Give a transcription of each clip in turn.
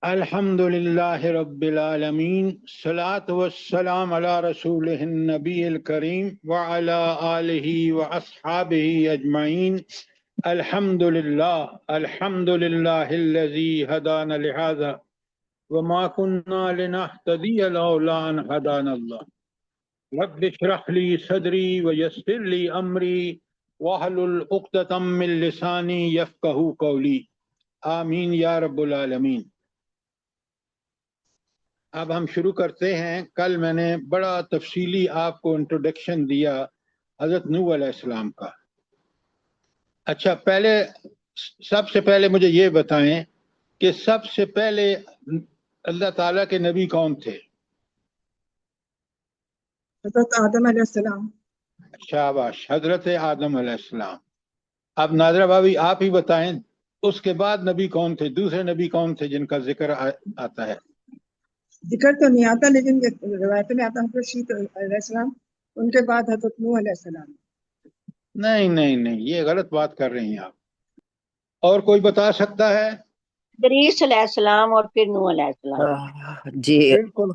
الحمد للہ رب العالمین صلاۃ والسلام علی رسولہ النبی الکریم وعلی آلہ واصحابہ اجمعین۔ الحمد للہ الذی ہدانا لہذا وما كنا لنهتدی لولا ان ہدانا اللہ۔ رب اشرح لی صدری ویسر لی امری واحلل عقدۃ من لسانی یفقہوا قولی، آمین یا رب العالمین۔ اب ہم شروع کرتے ہیں۔ کل میں نے بڑا تفصیلی آپ کو انٹروڈکشن دیا حضرت نوح علیہ السلام کا۔ اچھا، سب سے پہلے مجھے یہ بتائیں کہ سب سے پہلے اللہ تعالیٰ کے نبی کون تھے؟ حضرت آدم علیہ السلام۔ شاباش، حضرت آدم علیہ السلام۔ اب نادرہ بھابی آپ ہی بتائیں، اس کے بعد نبی کون تھے؟ دوسرے نبی کون تھے جن کا ذکر آتا ہے؟ ذکر تو نہیں آتا، لیکن روایت میں آتا حضرت شیط علیہ السلام، ان کے بعد حضرت نوح علیہ السلام۔ نہیں، یہ غلط بات کر رہی ہیں آپ۔ اور کوئی بتا سکتا ہے؟ ادریس علیہ السلام اور پھر نوح علیہ السلام۔ جی بالکل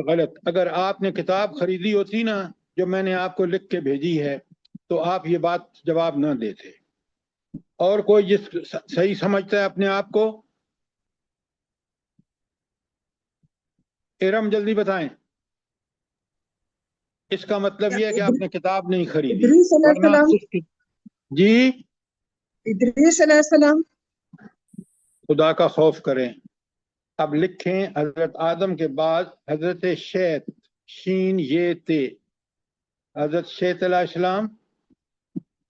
غلط۔ اگر آپ نے کتاب خریدی ہوتی نا جو میں نے آپ کو لکھ کے بھیجی ہے تو آپ یہ بات جواب نہ دیتے۔ اور کوئی جس صحیح سمجھتا ہے اپنے آپ کو؟ ارم جلدی بتائیں۔ اس کا مطلب یہ ہے کہ آپ نے کتاب نہیں خریدی، ادریس علیہ ورنہ السلام۔ جی ادریس علیہ السلام۔ خدا کا خوف کریں۔ اب لکھیں حضرت آدم کے بعد حضرت شیت، شین یہ تے، حضرت شیت علیہ السلام۔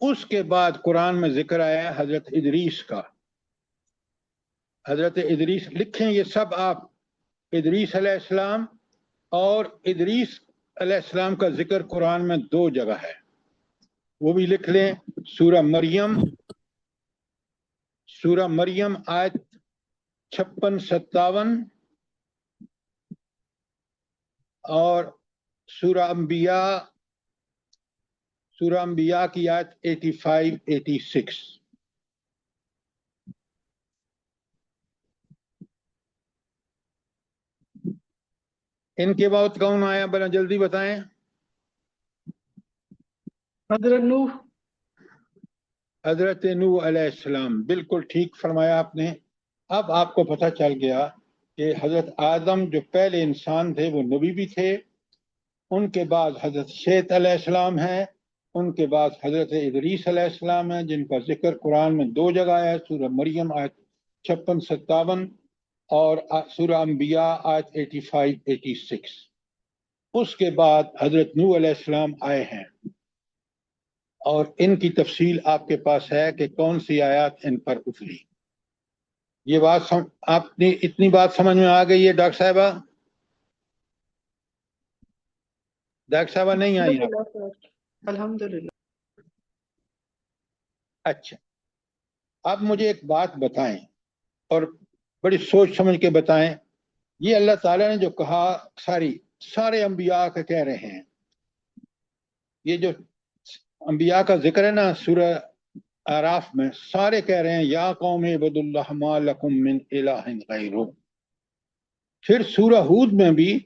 اس کے بعد قرآن میں ذکر آیا ہے حضرت ادریس کا۔ حضرت ادریس لکھیں یہ سب آپ، ادریس علیہ السلام اور ادریس علیہ السلام کا ذکر قرآن میں 2 جگہ ہے، وہ بھی لکھ لیں۔ سورہ مریم آیت 56-57 اور سورہ انبیاء کی آیت 85-86۔ ان کے بعد کون آیا بلا جلدی بتائیں؟ حضرت نوح۔ حضرت نوح علیہ السلام، بالکل ٹھیک فرمایا آپ نے۔ اب آپ کو پتہ چل گیا کہ حضرت آدم جو پہلے انسان تھے وہ نبی بھی تھے، ان کے بعد حضرت شیت علیہ السلام ہیں، ان کے بعد حضرت ادریس علیہ السلام ہیں جن کا ذکر قرآن میں 2 جگہ ہے، سورہ مریم آیت 56-57 اور سورہ انبیاء آیت 85-86۔ اس کے بعد حضرت نوح علیہ السلام آئے ہیں، اور ان کی تفصیل آپ کے پاس ہے کہ کون سی آیات ان پر اتری۔ یہ بات آپ نے اتنی بات سمجھ میں آ گئی ہے ڈاکٹر صاحبہ؟ ڈاکٹر صاحبہ نہیں آئی آپ؟ الحمدللہ۔ اچھا، اب مجھے ایک بات بتائیں اور بڑی سوچ سمجھ کے بتائیں۔ یہ اللہ تعالیٰ نے جو کہا سارے انبیاء کا کہہ رہے ہیں، یہ جو انبیاء کا ذکر ہے نا سورہ اعراف میں، سارے کہہ رہے ہیں یا قوم اعبدوا اللہ ما لکم من الہ غیرہ۔ پھر سورہ ہود میں بھی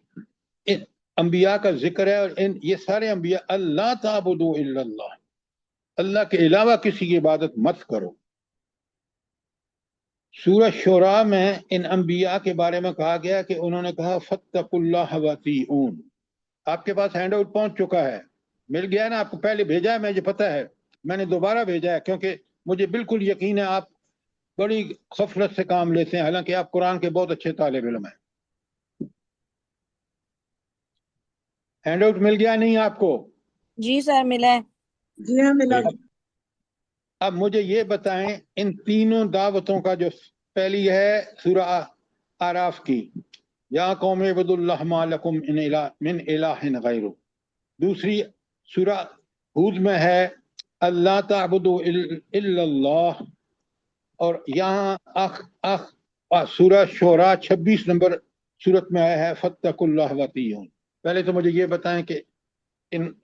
انبیاء کا ذکر ہے، اور یہ سارے انبیاء اللہ تعبدوا الا اللہ، اللہ کے علاوہ کسی کی عبادت مت کرو۔ سورہ شعراء میں ان انبیاء کے بارے میں کہا گیا کہ انہوں نے کہا فاتقوا اللہ واطیعون۔ آپ کے پاس ہینڈ آؤٹ پہنچ چکا ہے، مل گیا ہے نا آپ کو؟ پہلے بھیجا ہے، مجھے پتہ ہے، میں نے دوبارہ بھیجا ہے کیونکہ مجھے بالکل یقین ہے آپ بڑی غفلت سے کام لیتے ہیں، حالانکہ آپ قرآن کے بہت اچھے طالب علم ہیں۔ ہینڈ آؤٹ مل گیا نہیں آپ کو؟ جی سر ملا ہے۔ جی ہاں ملا۔ اب مجھے یہ بتائیں، ان تینوں دعوتوں کا جو پہلی ہے سورہ اعراف کی یا قوم اعبدوا اللہ ما لکم من الہ غیرہ، دوسری سورہ ہود میں ہے اللہ تعبدوا الا اللہ، اور یہاں سورہ شعراء 26 نمبر سورت میں آیا ہے فاتقوا اللہ واطیعون۔ پہلے تو مجھے یہ بتائیں کہ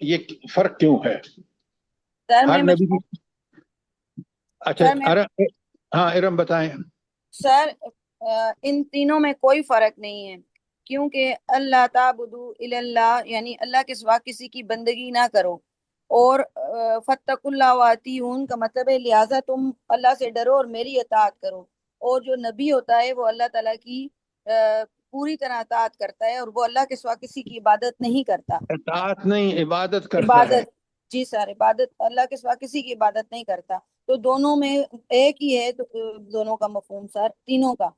یہ فرق کیوں ہے؟ ہر نبی کی اچھا ہاں ارم بتائیں۔ سر ان تینوں میں کوئی فرق نہیں ہے، کیونکہ اللہ تعبدوا الا اللہ یعنی اللہ کے سوا کسی کی بندگی نہ کرو، اور فتقوا اللہ واتیون کا مطلب ہے لہٰذا تم اللہ سے ڈرو اور میری اطاعت کرو، اور جو نبی ہوتا ہے وہ اللہ تعالیٰ کی پوری طرح اطاعت کرتا ہے، اور وہ اللہ کے سوا کسی کی عبادت نہیں کرتا۔ اطاعت نہیں، عبادت کرتا ہے۔ عبادت، جی سر، عبادت، اللہ کے سوا کسی کی عبادت نہیں کرتا، تو دونوں میں ایک ہی ہے، تو دونوں کا مفہوم سر تینوں کا۔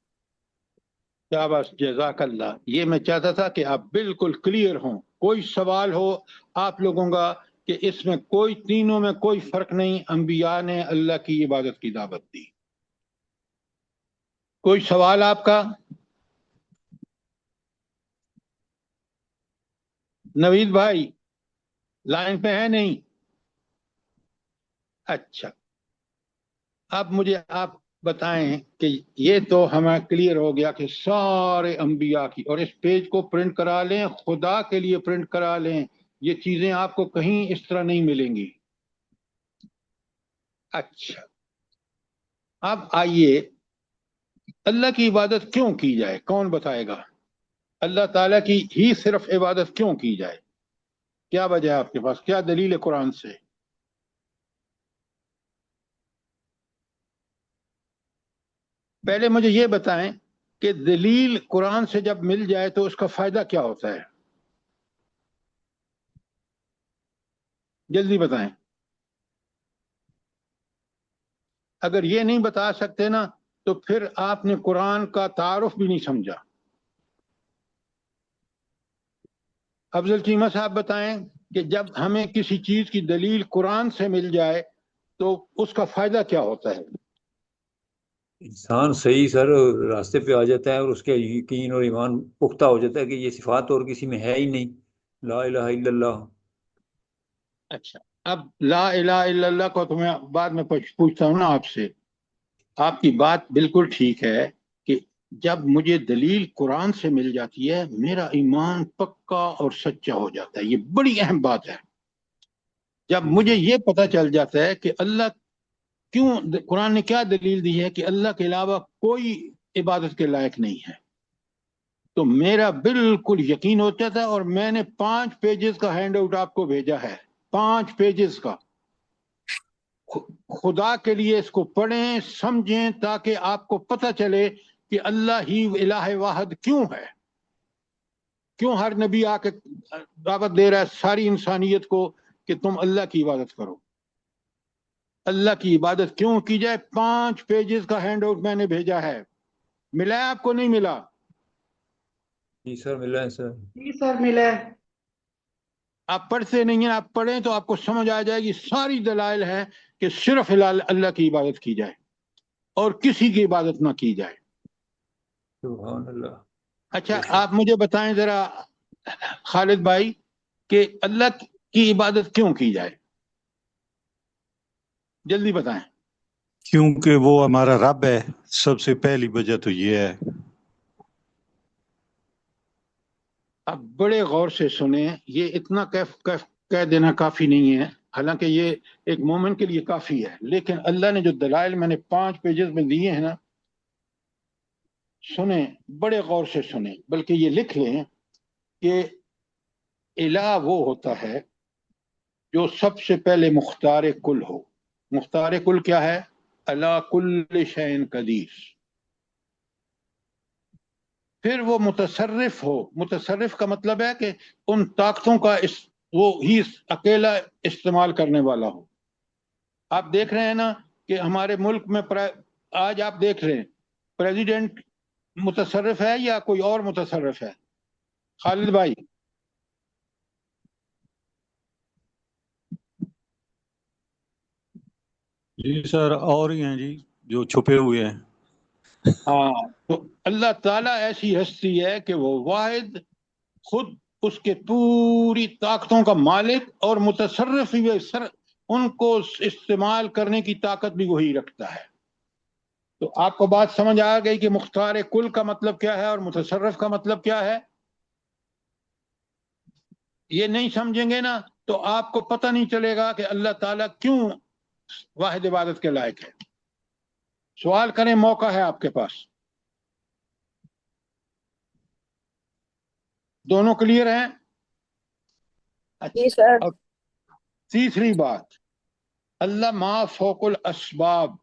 کیا بس، جزاک اللہ۔ یہ میں چاہتا تھا کہ آپ بالکل کلیئر ہوں، کوئی سوال ہو آپ لوگوں کا کہ اس میں کوئی، تینوں میں کوئی فرق نہیں، انبیاء نے اللہ کی عبادت کی دعوت دی۔ کوئی سوال آپ کا؟ نوید بھائی لائن پہ ہے نہیں؟ اچھا، اب مجھے آپ بتائیں کہ یہ تو ہمیں کلیئر ہو گیا کہ سارے انبیاء کی، اور اس پیج کو پرنٹ کرا لیں، خدا کے لیے پرنٹ کرا لیں، یہ چیزیں آپ کو کہیں اس طرح نہیں ملیں گی۔ اچھا، اب آئیے، اللہ کی عبادت کیوں کی جائے؟ کون بتائے گا؟ اللہ تعالیٰ کی ہی صرف عبادت کیوں کی جائے؟ کیا وجہ ہے آپ کے پاس؟ کیا دلیل ہے قرآن سے؟ پہلے مجھے یہ بتائیں کہ دلیل قرآن سے جب مل جائے تو اس کا فائدہ کیا ہوتا ہے؟ جلدی بتائیں۔ اگر یہ نہیں بتا سکتے نا تو پھر آپ نے قرآن کا تعارف بھی نہیں سمجھا۔ افضل چیمہ صاحب بتائیں کہ جب ہمیں کسی چیز کی دلیل قرآن سے مل جائے تو اس کا فائدہ کیا ہوتا ہے؟ انسان صحیح سر راستے پہ آ جاتا ہے، اور اس کے یقین اور ایمان پختہ ہو جاتا ہے کہ یہ صفات اور کسی میں ہے ہی نہیں، لا الہ الا اللہ۔ اچھا، اب لا الہ الا اللہ کو تو میں بعد میں پوچھتا ہوں نا آپ سے۔ آپ کی بات بالکل ٹھیک ہے کہ جب مجھے دلیل قرآن سے مل جاتی ہے میرا ایمان پکا اور سچا ہو جاتا ہے، یہ بڑی اہم بات ہے۔ جب مجھے یہ پتہ چل جاتا ہے کہ اللہ کیوں، قرآن نے کیا دلیل دی ہے کہ اللہ کے علاوہ کوئی عبادت کے لائق نہیں ہے، تو میرا بالکل یقین ہو جاتا ہے۔ اور میں نے 5 پیجز کا ہینڈ آؤٹ آپ کو بھیجا ہے، 5 پیجز کا۔ خدا کے لیے اس کو پڑھیں، سمجھیں، تاکہ آپ کو پتہ چلے کہ اللہ ہی الہ واحد کیوں ہے، کیوں ہر نبی آ کے دعوت دے رہا ہے ساری انسانیت کو کہ تم اللہ کی عبادت کرو۔ اللہ کی عبادت کیوں کی جائے، 5 پیجز کا ہینڈ آؤٹ میں نے بھیجا ہے، ملا ہے آپ کو؟ نہیں ملا؟ جی سر ملا ہے سر۔ جی سر ملا ہے۔ آپ پڑھتے نہیں ہیں، آپ پڑھیں تو آپ کو سمجھ آ جائے گی، ساری دلائل ہیں کہ صرف اللہ کی عبادت کی جائے اور کسی کی عبادت نہ کی جائے۔ سبحان اللہ۔ اچھا، آپ مجھے بتائیں ذرا خالد بھائی کہ اللہ کی عبادت کیوں کی جائے؟ جلدی بتائیں۔ کیونکہ وہ ہمارا رب ہے، سب سے پہلی وجہ تو یہ ہے۔ اب بڑے غور سے سنیں، یہ اتنا کہہ دینا کافی نہیں ہے، حالانکہ یہ ایک مومن کے لیے کافی ہے، لیکن اللہ نے جو دلائل میں نے 5 پیجز میں دیے ہیں نا، سنیں، بڑے غور سے سنیں، بلکہ یہ لکھ لیں کہ الہ وہ ہوتا ہے جو سب سے پہلے مختار کل ہو۔ مختار کل کیا ہے؟ اللہ کل شیء قدیر۔ پھر وہ متصرف ہو۔ متصرف کا مطلب ہے کہ ان طاقتوں کا وہ ہی اکیلا استعمال کرنے والا ہو۔ آپ دیکھ رہے ہیں نا کہ ہمارے ملک میں آج آپ دیکھ رہے ہیں پریزیڈنٹ متصرف ہے یا کوئی اور متصرف ہے؟ خالد بھائی، جی سر، اور ہی ہیں جی جو چھپے ہوئے ہیں۔ ہاں، تو اللہ تعالیٰ ایسی ہستی ہے کہ وہ واحد، خود اس کے پوری طاقتوں کا مالک اور متصرف ہی ان کو استعمال کرنے کی طاقت بھی وہی رکھتا ہے۔ تو آپ کو بات سمجھ آ گئی کہ مختار کل کا مطلب کیا ہے اور متصرف کا مطلب کیا ہے؟ یہ نہیں سمجھیں گے نا تو آپ کو پتہ نہیں چلے گا کہ اللہ تعالیٰ کیوں واحد عبادت کے لائق ہے۔ سوال کریں، موقع ہے آپ کے پاس۔ دونوں کلیئر ہیں؟ جی سر. اب تیسری بات، اللہ ما فوق الاسباب.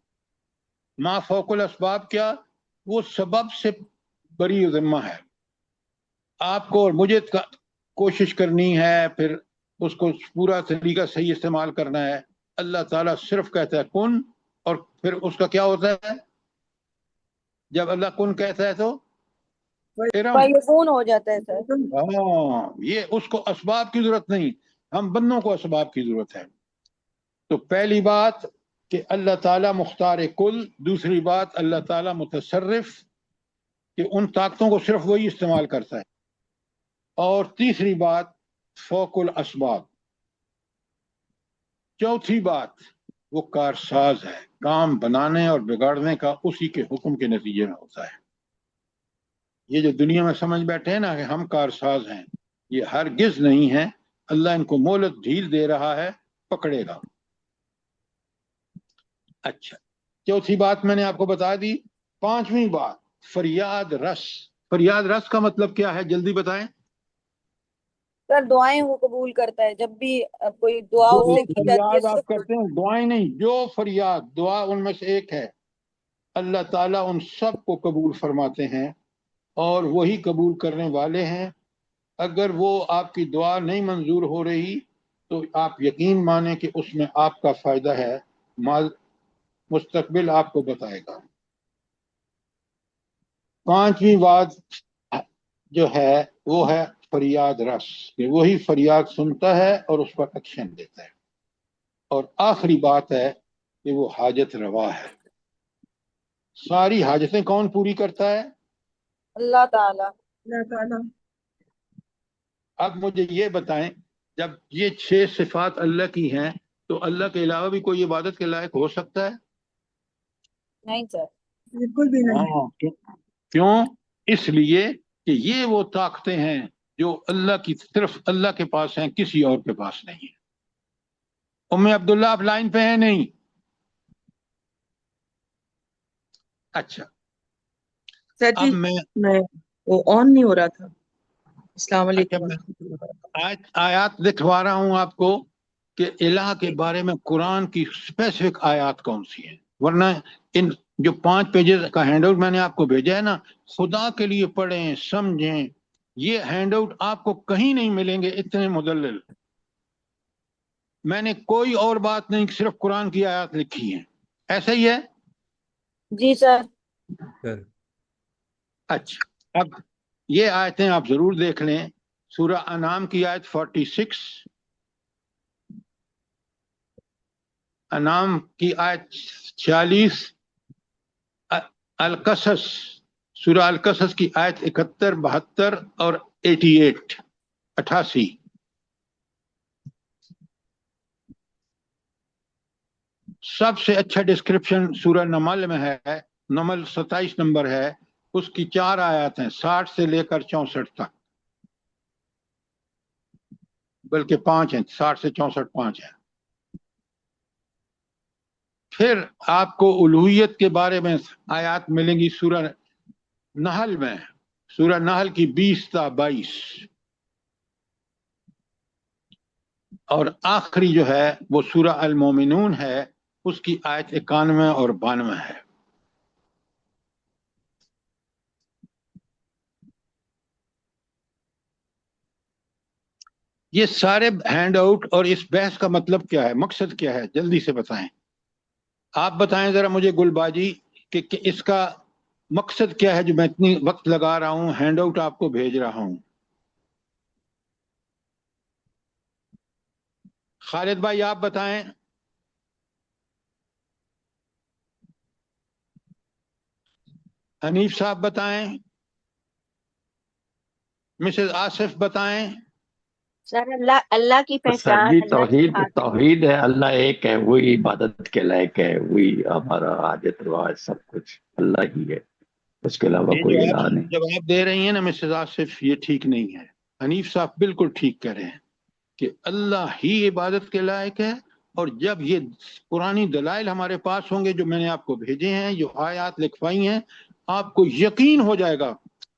ما فوق الاسباب کیا؟ وہ سبب سے بری ذمہ ہے. آپ کو اور مجھے کوشش کرنی ہے، پھر اس کو پورا طریقہ صحیح استعمال کرنا ہے. اللہ تعالیٰ صرف کہتا ہے کن، اور پھر اس کا کیا ہوتا ہے؟ جب اللہ کن کہتا ہے تو فیکون ہو جاتا ہے سر. ہاں، یہ اس کو اسباب کی ضرورت نہیں، ہم بندوں کو اسباب کی ضرورت ہے. تو پہلی بات کہ اللہ تعالیٰ مختار کل، دوسری بات اللہ تعالیٰ متصرف کہ ان طاقتوں کو صرف وہی استعمال کرتا ہے، اور تیسری بات فوق الاسباب. چوتھی بات وہ کارساز ہے، کام بنانے اور بگاڑنے کا اسی کے حکم کے نتیجے میں ہوتا ہے. یہ جو دنیا میں سمجھ بیٹھے ہیں نا کہ ہم کارساز ہیں، یہ ہرگز نہیں ہے. اللہ ان کو مہلت ڈھیل دے رہا ہے، پکڑے گا. اچھا، چوتھی بات میں نے آپ کو بتا دی. پانچویں بات فریاد رس. فریاد رس کا مطلب کیا ہے؟ جلدی بتائیں. سر دعائیں وہ قبول کرتا ہے، جب بھی کوئی دعا جو اس سے کی جاتی ہے فریاد آپ صرف کرتے ہیں، دعائیں نہیں، جو فریاد دعا ان میں سے ایک ہے، اللہ تعالیٰ ان سب کو قبول فرماتے ہیں، اور وہی قبول کرنے والے ہیں. اگر وہ آپ کی دعا نہیں منظور ہو رہی تو آپ یقین مانیں کہ اس میں آپ کا فائدہ ہے، مستقبل آپ کو بتائے گا. پانچویں بات جو ہے وہ ہے فریاد رس، کہ وہی فریاد سنتا ہے اور اس پر ایکشن دیتا ہے. اور آخری بات ہے کہ وہ حاجت روا ہے. ساری حاجتیں کون پوری کرتا ہے؟ اللہ تعالیٰ. اللہ تعالیٰ. اب مجھے یہ بتائیں، جب یہ 6 صفات اللہ کی ہیں تو اللہ کے علاوہ بھی کوئی عبادت کے لائق ہو سکتا ہے؟ نہیں سر. بالکل بھی نہیں. ہاں، کیوں؟ اس لیے کہ یہ وہ طاقتیں ہیں جو اللہ کی صرف اللہ کے پاس ہیں، کسی اور کے پاس نہیں ہے. ام عبداللہ آپ لائن پہ ہیں؟ نہیں؟ اچھا، سر اب جی میں وہ آن نہیں ہو رہا تھا. السلام اچھا علیکم. آیات دکھوا رہا ہوں آپ کو کہ الہ کے بارے میں قرآن کی اسپیسیفک آیات کون سی ہیں، ورنہ ان جو 5 پیجز کا ہینڈ آؤٹ میں نے آپ کو بھیجا ہے نا، خدا کے لیے پڑھیں، سمجھیں. یہ ہینڈ آؤٹ آپ کو کہیں نہیں ملیں گے اتنے مدلل. میں نے کوئی اور بات نہیں، صرف قرآن کی آیات لکھی ہیں. ایسا ہی ہے؟ جی سر. اچھا، اب یہ آیتیں آپ ضرور دیکھ لیں. سورہ انعام کی آیت 46، انعام کی آیت 46، القصص، سورہ القصص کی آیت 71، 72 اور 88. سب سے اچھا ڈسکرپشن سورہ نمل میں ہے. نمل 27 نمبر ہے، اس کی 4 آیات ہیں، 60 سے لے کر 64 تک، بلکہ 5 ہیں، 60 سے 64 5 ہیں. پھر آپ کو الوہیت کے بارے میں آیات ملیں گی سورہ نحل میں، سورہ نحل کی 20 تا 22. اور آخری جو ہے وہ سورہ المومنون ہے، اس کی آیت 91 اور 92 ہے. یہ سارے ہینڈ آؤٹ اور اس بحث کا مطلب کیا ہے، مقصد کیا ہے، جلدی سے بتائیں. آپ بتائیں ذرا مجھے گل باجی کہ اس کا مقصد کیا ہے جو میں اتنی وقت لگا رہا ہوں، ہینڈ آؤٹ آپ کو بھیج رہا ہوں. خالد بھائی آپ بتائیں. حنیف صاحب بتائیں. مسز آصف بتائیں. سر اللہ کی سر پہچان، جی اللہ کی توحید ہے، اللہ ایک ہے، وہی عبادت کے لائق ہے، وہی ہمارا حاجت رواج سب کچھ اللہ ہی ہے، اس کے علاوہ کوئی الہ نہیں. جب آپ دے رہی ہیں نا مسز آصف، یہ ٹھیک نہیں ہے. حنیف صاحب بالکل ٹھیک کہہ رہے ہیں کہ اللہ ہی عبادت کے لائق ہے. اور جب یہ قرآنی دلائل ہمارے پاس ہوں گے جو میں نے آپ کو بھیجے ہیں، جو آیات لکھوائی ہیں، آپ کو یقین ہو جائے گا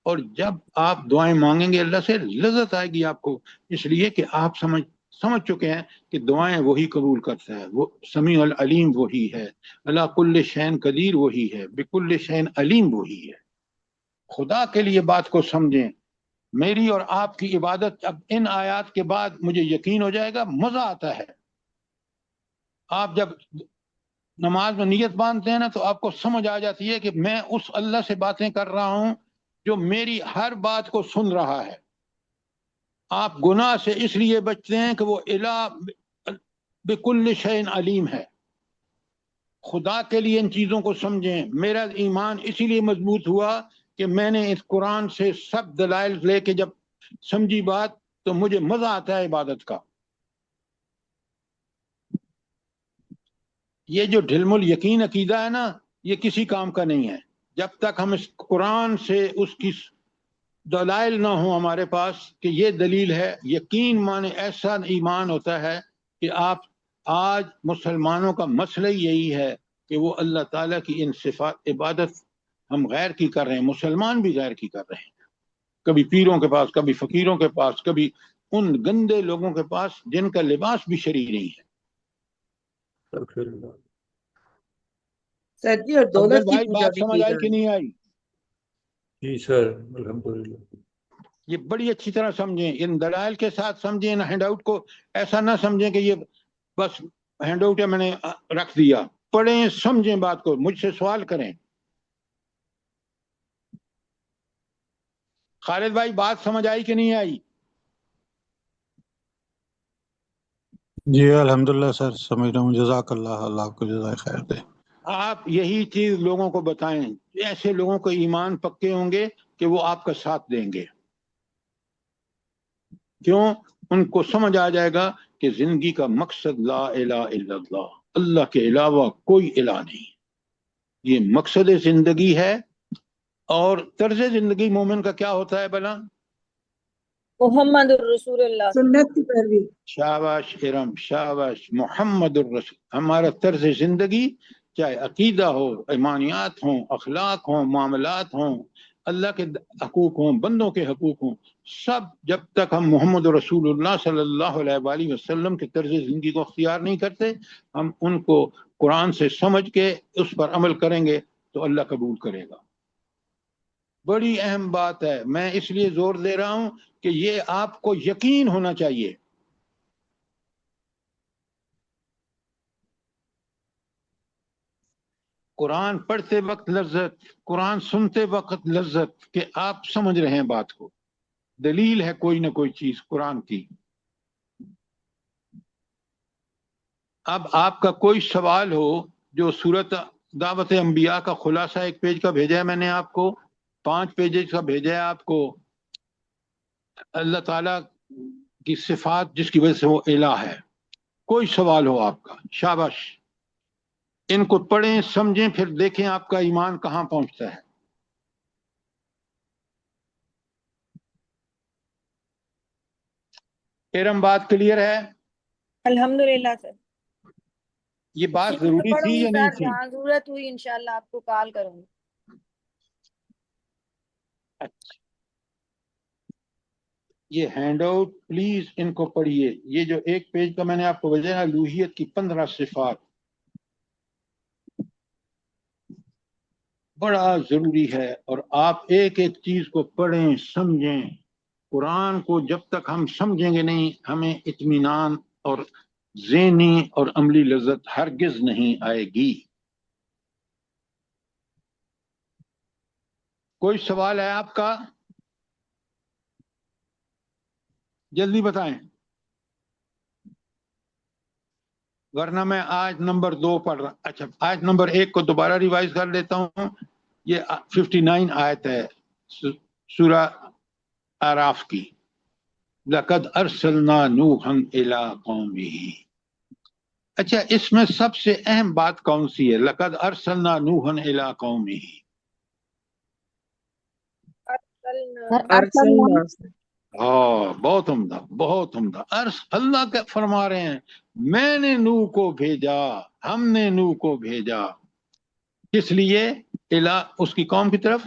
اور جب آپ دعائیں مانگیں گے اللہ سے لذت آئے گی آپ کو، اس لیے کہ آپ سمجھ چکے ہیں کہ دعائیں وہی قبول کرتا ہے، وہ سمیع العلیم وہی ہے، اللہ کل شین قدیر وہی ہے، بکل شین علیم وہی ہے۔ خدا کے لیے بات کو سمجھیں۔ میری اور آپ کی عبادت اب ان آیات کے بعد مجھے یقین ہو جائے گا، مزہ آتا ہے۔ آپ جب نماز میں نیت باندھتے ہیں نا تو آپ کو سمجھ آ جاتی ہے کہ میں اس اللہ سے باتیں کر رہا ہوں جو میری ہر بات کو سن رہا ہے۔ آپ گناہ سے اس لیے بچتے ہیں کہ وہ الہ بکل شیء علیم ہے۔ خدا کے لیے ان چیزوں کو سمجھیں۔ میرا ایمان اسی لیے مضبوط ہوا کہ میں نے اس قرآن سے سب دلائل لے کے جب سمجھی بات تو مجھے مزہ آتا ہے عبادت کا۔ یہ جو ڈھلم الیقین عقیدہ ہے نا، یہ کسی کام کا نہیں ہے جب تک ہم اس قرآن سے اس کی دلائل نہ ہوں ہمارے پاس کہ یہ دلیل ہے۔ یقین مانے ایسا ایمان ہوتا ہے کہ آپ آج مسلمانوں کا مسئلہ یہی ہے کہ وہ اللہ تعالیٰ کی ان صفات عبادت ہم غیر کی کر رہے ہیں، مسلمان بھی غیر کی کر رہے ہیں، کبھی پیروں کے پاس، کبھی فقیروں کے پاس، کبھی ان گندے لوگوں کے پاس جن کا لباس بھی شرعی نہیں ہے۔ سر جی اور افضل دولت کی بھائی پوجا بات بھی سمجھ کی آئی جا کہ رہی نہیں آئی؟ جی سر، الحمدللہ۔ یہ بڑی اچھی طرح سمجھیں، ان دلائل کے ساتھ سمجھیں، ان ہینڈ آؤٹ کو ایسا نہ سمجھیں کہ یہ بس ہینڈ آؤٹ ہے میں نے رکھ دیا۔ پڑھیں، سمجھیں بات کو، مجھ سے سوال کریں۔ خالد بھائی بات سمجھ آئی کہ نہیں آئی؟ جی الحمدللہ سر سمجھ رہا ہوں، جزاک اللہ، اللہ آپ کو جزائے خیر دے۔ آپ یہی چیز لوگوں کو بتائیں، ایسے لوگوں کو ایمان پکے ہوں گے کہ وہ آپ کا ساتھ دیں گے۔ کیوں؟ ان کو سمجھ آ جائے گا کہ زندگی کا مقصد لا الہ الا اللہ، اللہ کے علاوہ کوئی الہ نہیں، یہ مقصد زندگی ہے۔ اور طرز زندگی مومن کا کیا ہوتا ہے بھلا؟ محمد الرسول اللہ۔ سنت کی پیروی۔ شاباش ارم، شاباش، محمد الرسول ہمارا طرز زندگی، چاہے عقیدہ ہو، ایمانیات ہوں، اخلاق ہوں، معاملات ہوں، اللہ کے حقوق ہوں، بندوں کے حقوق ہوں، سب جب تک ہم محمد رسول اللہ صلی اللہ علیہ وآلہ وسلم کے طرز زندگی کو اختیار نہیں کرتے، ہم ان کو قرآن سے سمجھ کے اس پر عمل کریں گے تو اللہ قبول کرے گا۔ بڑی اہم بات ہے، میں اس لیے زور دے رہا ہوں کہ یہ آپ کو یقین ہونا چاہیے۔ قرآن پڑھتے وقت لذت، قرآن سنتے وقت لذت کہ آپ سمجھ رہے ہیں بات کو، دلیل ہے کوئی نہ کوئی چیز قرآن کی۔ اب آپ کا کوئی سوال ہو جو سورت دعوت انبیاء کا خلاصہ ایک پیج کا بھیجا ہے میں نے آپ کو، 5 پیجز کا بھیجا ہے آپ کو، اللہ تعالیٰ کی صفات جس کی وجہ سے وہ الہ ہے، کوئی سوال ہو آپ کا، شاباش، ان کو پڑھیں، سمجھیں، پھر دیکھیں آپ کا ایمان کہاں پہنچتا ہے۔ ارم بات کلیئر ہے؟ الحمدللہ سر۔ یہ بات ضروری پڑھوں تھی گی یا نہیں سر، تھی؟ جہاں ضرورت ہوئی انشاءاللہ آپ کو کال کروں گی۔ اچھا، یہ ہینڈ آؤٹ پلیز ان کو پڑھیے۔ یہ جو ایک پیج کا میں نے آپ کو بھیجا ہے، الوہیت کی 15 صفات، بڑا ضروری ہے، اور آپ ایک ایک چیز کو پڑھیں، سمجھیں۔ قرآن کو جب تک ہم سمجھیں گے نہیں، ہمیں اطمینان اور ذہنی اور عملی لذت ہرگز نہیں آئے گی۔ کوئی سوال ہے آپ کا؟ جلدی بتائیں، ورنہ میں آیت نمبر 2 پڑھ رہا۔ اچھا، آیت نمبر 1 کو دوبارہ ریوائز کر لیتا ہوں۔ یہ 59 آیت ہے سورہ اعراف کی۔ لَقَدْ أَرْسَلْنَا نُوحًا إِلَىٰ قَوْمِهِ۔ اچھا، اس میں سب سے اہم بات کون سی ہے؟ لَقَدْ أَرْسَلْنَا نُوحًا إِلَىٰ قَوْمِهِ۔ ارسلنا۔ بہت عمدہ، بہت عمدہ۔ اللہ کا فرما رہے ہیں میں نے نوح کو بھیجا، ہم نے نوح کو بھیجا، کس لیے؟ اس کی قوم کی طرف،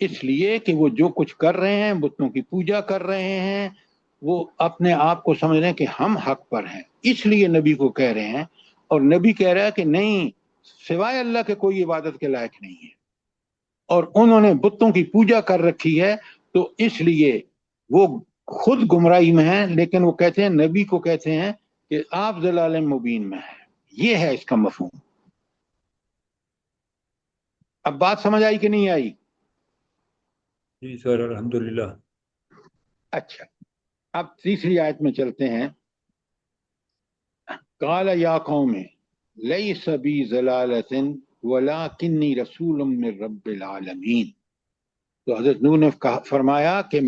اس لیے کہ وہ جو کچھ کر رہے ہیں، بتوں کی پوجا کر رہے ہیں، وہ اپنے آپ کو سمجھ رہے ہیں کہ ہم حق پر ہیں، اس لیے نبی کو کہہ رہے ہیں. اور نبی کہہ رہا ہے کہ نہیں، سوائے اللہ کے کوئی عبادت کے لائق نہیں ہے، اور انہوں نے بتوں کی پوجا کر رکھی ہے، تو اس لیے وہ خود گمراہی میں ہیں، لیکن وہ کہتے ہیں، نبی کو کہتے ہیں کہ آپ ضلال مبین میں ہیں. یہ ہے اس کا مفہوم. اب بات سمجھ آئی کہ نہیں آئی؟ جی سر الحمدللہ. اچھا، اب تیسری آیت میں چلتے ہیں. قال یا قوم لیس بی ضلالۃ ولکنی رسول من رب العالمین. تو حضرت نوح نے فرمایا کہ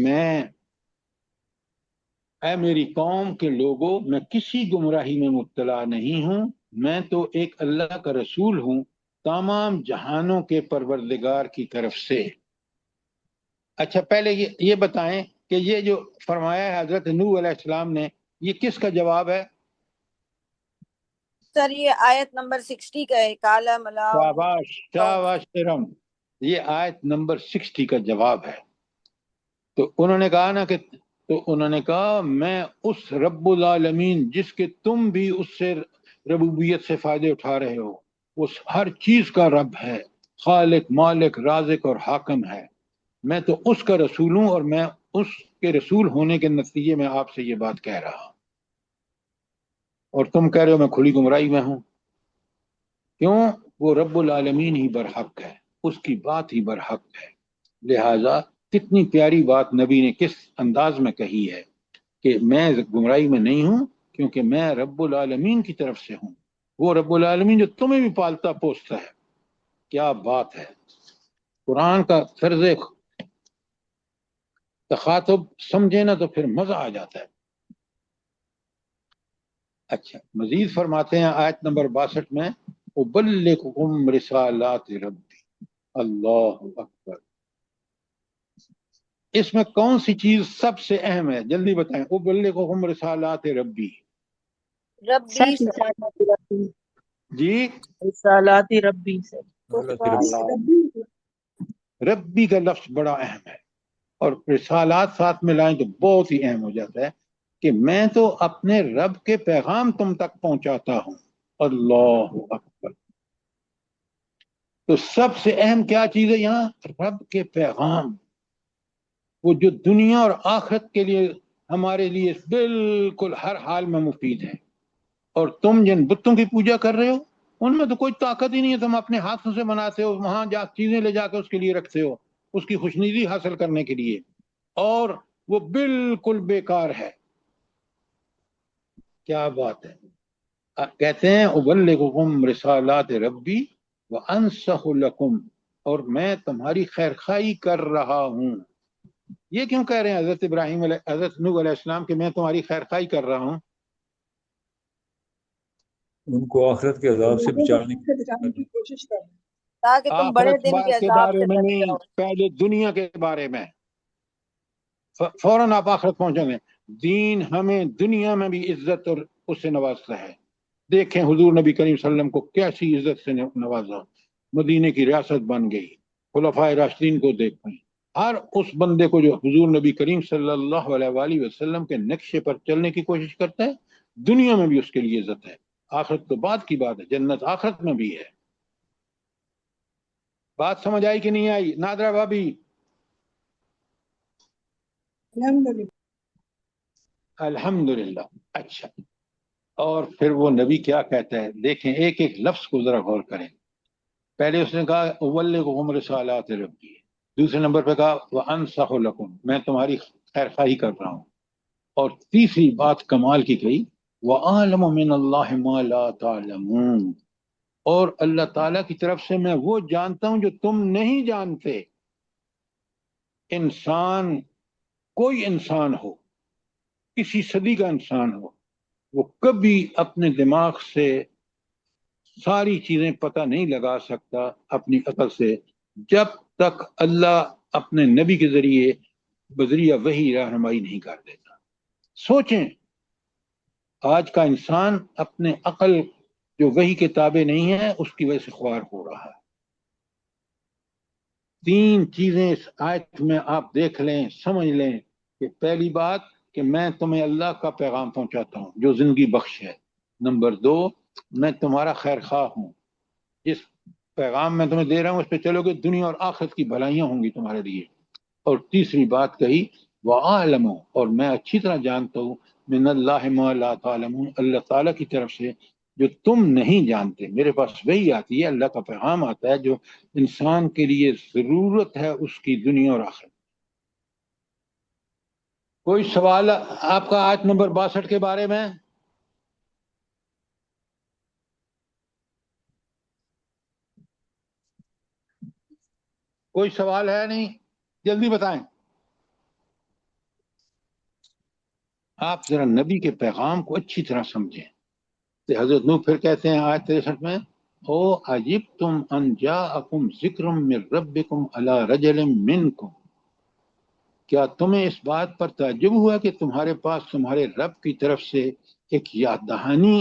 اے میری قوم کے لوگوں، میں کسی گمراہی میں مبتلا نہیں ہوں، میں تو ایک اللہ کا رسول ہوں تمام جہانوں کے پروردگار کی طرف سے. اچھا، پہلے یہ بتائیں کہ یہ جو فرمایا ہے حضرت نوح علیہ السلام نے، یہ کس کا جواب ہے؟ سر یہ آیت نمبر 60 کا ہے. کالا ملا شاباش شاباش تیرم، یہ آیت نمبر 60 کا جواب ہے. تو انہوں نے کہا نا کہ میں اس رب العالمین جس کے تم بھی اس سے ربوبیت سے فائدے اٹھا رہے ہو، وہ ہر چیز کا رب ہے، خالق مالک رازق اور حاکم ہے، میں تو اس کا رسول ہوں، اور میں اس کے رسول ہونے کے نتیجے میں آپ سے یہ بات کہہ رہا ہوں، اور تم کہہ رہے ہو میں کھلی گمراہی میں ہوں. کیوں؟ وہ رب العالمین ہی برحق ہے، اس کی بات ہی برحق ہے. لہذا کتنی پیاری بات نبی نے کس انداز میں کہی ہے کہ میں گمراہی میں نہیں ہوں، کیونکہ میں رب العالمین کی طرف سے ہوں، وہ رب العالمین جو تمہیں بھی پالتا پوستا ہے. کیا بات ہے! قرآن کا طرز تخاطب سمجھے نا تو پھر مزہ آ جاتا ہے. اچھا، مزید فرماتے ہیں آیت نمبر 62 میں، ابلغکم رسالات ربی. اللہ اکبر. اس میں کون سی چیز سب سے اہم ہے؟ جلدی بتائیں. ابلغکم رسالات ربی. ربی جی، رسالات ربی سے ربی کا لفظ بڑا اہم ہے، اور رسالات ساتھ میں لائیں تو بہت ہی اہم ہو جاتا ہے کہ میں تو اپنے رب کے پیغام تم تک پہنچاتا ہوں. اللہ اکبر. تو سب سے اہم کیا چیز ہے یہاں؟ رب کے پیغام، وہ جو دنیا اور آخرت کے لیے ہمارے لیے بالکل ہر حال میں مفید ہے. اور تم جن بتوں کی پوجا کر رہے ہو، ان میں تو کوئی طاقت ہی نہیں ہے، تم اپنے ہاتھوں سے بناتے ہو، وہاں جا چیزیں لے جا کے اس کے لیے رکھتے ہو، اس کی خوشنودی حاصل کرنے کے لیے، اور وہ بالکل بیکار ہے. کیا بات ہے! کہتے ہیں ابلغکم رسالات ربی وانصح لکم، اور میں تمہاری خیر خواہی کر رہا ہوں. یہ کیوں کہہ رہے ہیں حضرت نوح علیہ السلام کہ میں تمہاری خیر خواہی کر رہا ہوں؟ ان کو آخرت کے عذاب سے بچانے کی کوشش کر تاکہ تم بڑے آخرت دن کے کے عذاب بارے سے میں بچ نہیں، جاؤ. پہلے دنیا کے بارے میں. فوراً آپ آخرت پہنچیں گے. دین ہمیں دنیا میں بھی عزت اور اس سے نوازتا ہے. دیکھیں حضور نبی کریم صلی اللہ علیہ وسلم کو کیسی عزت سے نوازا، مدینے کی ریاست بن گئی. خلفائے راشدین کو دیکھیں، ہر اس بندے کو جو حضور نبی کریم صلی اللہ علیہ وآلہ وسلم کے نقشے پر چلنے کی کوشش کرتا ہے، دنیا میں بھی اس کے لیے عزت ہے. آخرت تو بعد کی بات ہے، جنت آخرت میں بھی ہے. بات سمجھ آئی کہ نہیں آئی نادرا بھابی؟ الحمدللہ. الحمدللہ. اچھا، اور پھر وہ نبی کیا کہتا ہے؟ دیکھیں ایک ایک لفظ کو ذرا غور کریں. پہلے اس نے کہا ابلغکم رسالات ربی، دوسرے نمبر پہ کہا وانصح لکم، میں تمہاری خیر خواہی کر رہا ہوں، اور تیسری بات کمال کی کہی وَأَعْلَمُ مِنَ اللَّهِ مَا لَا تَعْلَمُونَ، اور اللہ تعالیٰ کی طرف سے میں وہ جانتا ہوں جو تم نہیں جانتے. انسان، کوئی انسان ہو، کسی صدی کا انسان ہو، وہ کبھی اپنے دماغ سے ساری چیزیں پتہ نہیں لگا سکتا اپنی عقل سے، جب تک اللہ اپنے نبی کے ذریعے بذریعہ وحی رہنمائی نہیں کر دیتا. سوچیں، آج کا انسان اپنے عقل جو وحی کے تابع نہیں ہے، اس کی وجہ سے خوار ہو رہا ہے. 3 چیزیں اس آیت میں آپ دیکھ لیں، سمجھ لیں کہ پہلی بات کہ میں تمہیں اللہ کا پیغام پہنچاتا ہوں جو زندگی بخش ہے، نمبر 2 میں تمہارا خیر خواہ ہوں، جس پیغام میں تمہیں دے رہا ہوں اس پہ چلو گے دنیا اور آخرت کی بھلائیاں ہوں گی تمہارے لیے، اور تیسری بات کہی وَأَعْلَمُ، اور میں اچھی طرح جانتا ہوں من اللہ ما لا تعلمون، اللہ تعالیٰ کی طرف سے جو تم نہیں جانتے، میرے پاس وہی آتی ہے، اللہ کا پیغام آتا ہے جو انسان کے لیے ضرورت ہے اس کی دنیا اور آخرت۔ کوئی سوال آپ کا آیت نمبر 62 کے بارے میں؟ کوئی سوال ہے؟ نہیں، جلدی بتائیں۔ آپ ذرا نبی کے پیغام کو اچھی طرح سمجھیں۔ کہ حضرت نوح پھر کہتے ہیں آیت 63 میں او عجبتم ان جاءکم ذکر من ربکم علی رجل منکم، کیا تمہیں اس بات پر تعجب ہوا کہ تمہارے پاس تمہارے رب کی طرف سے ایک یاد دہانی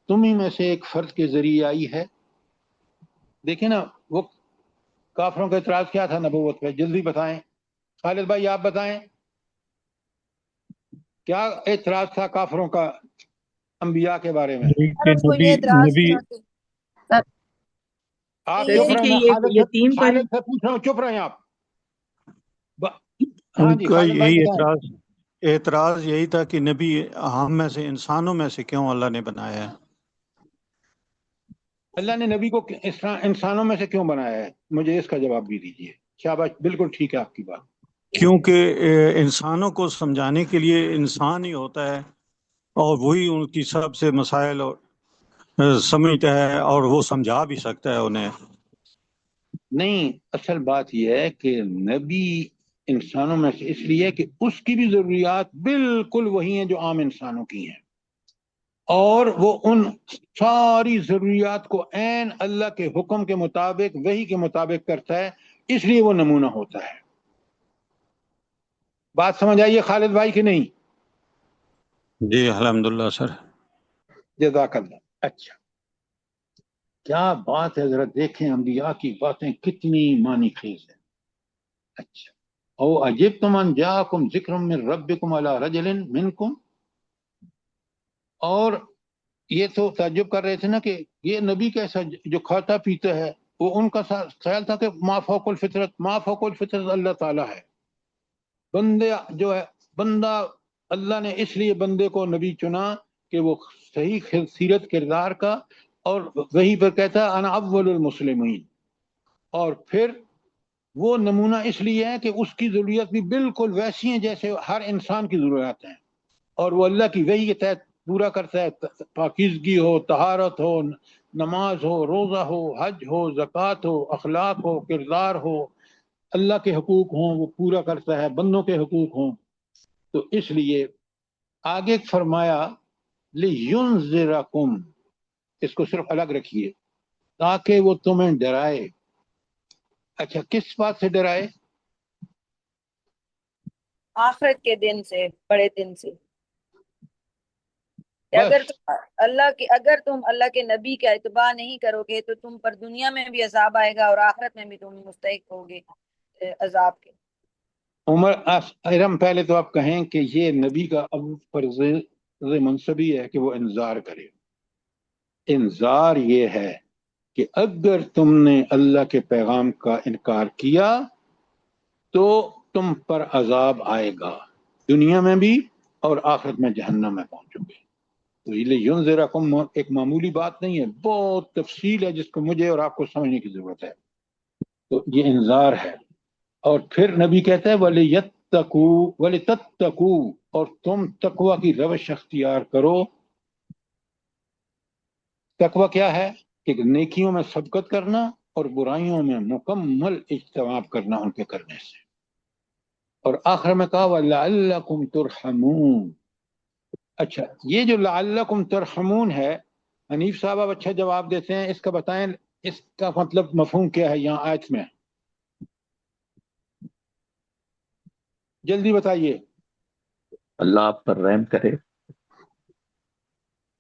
تمہیں میں سے ایک فرد کے ذریعے آئی ہے؟ دیکھیں نا، وہ کافروں کا اعتراض کیا تھا نبوت پہ؟ جلدی بتائیں، خالد بھائی آپ بتائیں، کیا اعتراض تھا کافروں کا انبیاء کے بارے میں؟ کہ اس کو یہ اعتراض نبی تھا کہ آپ سر چپ جی رہیں، کہ میں یہ یتیم پر خالد سے پوچھ رہا ہوں، چپ رہیں آپ۔ ہاں ان جی کا خالد بھائی یہی بتائیں۔ اعتراض یہی تھا کہ نبی ہم میں سے انسانوں میں سے کیوں اللہ نے بنایا ہے؟ اللہ نے نبی کو انسانوں میں سے کیوں بنایا ہے؟ مجھے اس کا جواب بھی دیجیے۔ شاباش، بالکل ٹھیک ہے آپ کی بات۔ کیونکہ انسانوں کو سمجھانے کے لیے انسان ہی ہوتا ہے، اور وہی ان کی سب سے مسائل سمجھتا ہے، اور وہ سمجھا بھی سکتا ہے انہیں۔ نہیں، اصل بات یہ ہے کہ نبی انسانوں میں سے اس لیے کہ اس کی بھی ضروریات بالکل وہی ہیں جو عام انسانوں کی ہیں، اور وہ ان ساری ضروریات کو عین اللہ کے حکم کے مطابق، وحی کے مطابق کرتا ہے، اس لیے وہ نمونہ ہوتا ہے۔ بات سمجھ آئیے خالد بھائی کہ نہیں؟ جی الحمدللہ سر۔ جزاک اللہ۔ اچھا، کیا بات ہے، ذرا دیکھیں انبیاء کی باتیں کتنی معنی خیز ہیں۔ اچھا، او عجبتم ان جاءکم ذکر من ربکم علی رجل منکم، اور یہ تو تعجب کر رہے تھے نا کہ یہ نبی کیسا جو کھاتا پیتا ہے، وہ ان کا خیال تھا کہ ما فوق الفطرت، ما فوق الفطرت اللہ تعالیٰ ہے۔ بندے جو ہے، بندہ اللہ نے اس لیے بندے کو نبی چنا کہ وہ صحیح سیرت کردار کا، اور وہی پر کہتا ہے انا اول المسلمین، اور پھر وہ نمونہ اس لیے ہے کہ اس کی ضروریات بھی بالکل ویسی ہیں جیسے ہر انسان کی ضروریات ہیں، اور وہ اللہ کی وحی کے تحت پورا کرتا ہے۔ پاکیزگی ہو، طہارت ہو، نماز ہو، روزہ ہو، حج ہو، زکوٰۃ ہو، اخلاق ہو، کردار ہو، اللہ کے حقوق ہوں وہ پورا کرتا ہے، بندوں کے حقوق ہوں۔ تو اس لیے آگے فرمایا لِيُنذِرَكُمْ، اس کو صرف الگ رکھیے، تاکہ وہ تمہیں ڈرائے۔ اچھا، کس بات سے ڈرائے؟ آخرت کے دن سے، بڑے دن سے، کہ بس اگر تم اللہ کے نبی کا اتباع نہیں کرو گے تو تم پر دنیا میں بھی عذاب آئے گا اور آخرت میں بھی تم مستحق ہوگے عذاب کے۔ عمر ارم، پہلے تو آپ کہیں کہ یہ نبی کا اب فرض منصب ہی ہے کہ وہ انذار کرے۔ انذار یہ ہے کہ اگر تم نے اللہ کے پیغام کا انکار کیا تو تم پر عذاب آئے گا، دنیا میں بھی اور آخرت میں جہنم میں پہنچو گے۔ تو یہ ینذرکم ایک معمولی بات نہیں ہے، بہت تفصیل ہے جس کو مجھے اور آپ کو سمجھنے کی ضرورت ہے۔ تو یہ انذار ہے، اور پھر نبی کہتا ہے وَلِيَتَّقُوا وَلِتَتَّقُوا، اور تم تقوی کی روش اختیار کرو۔ تقوی کیا ہے؟ کہ نیکیوں میں سبقت کرنا اور برائیوں میں مکمل اجتناب کرنا ان کے کرنے سے۔ اور آخر میں کہا وَلَعَلَّكُمْ تُرْحَمُونَ۔ اچھا، یہ جو لعلکم ترحمون ہے، حنیف صاحب اب اچھا جواب دیتے ہیں، اس کا بتائیں، اس کا مطلب مفہوم کیا ہے یہاں آیت میں؟ جلدی بتائیے۔ اللہ آپ پر رحم کرے۔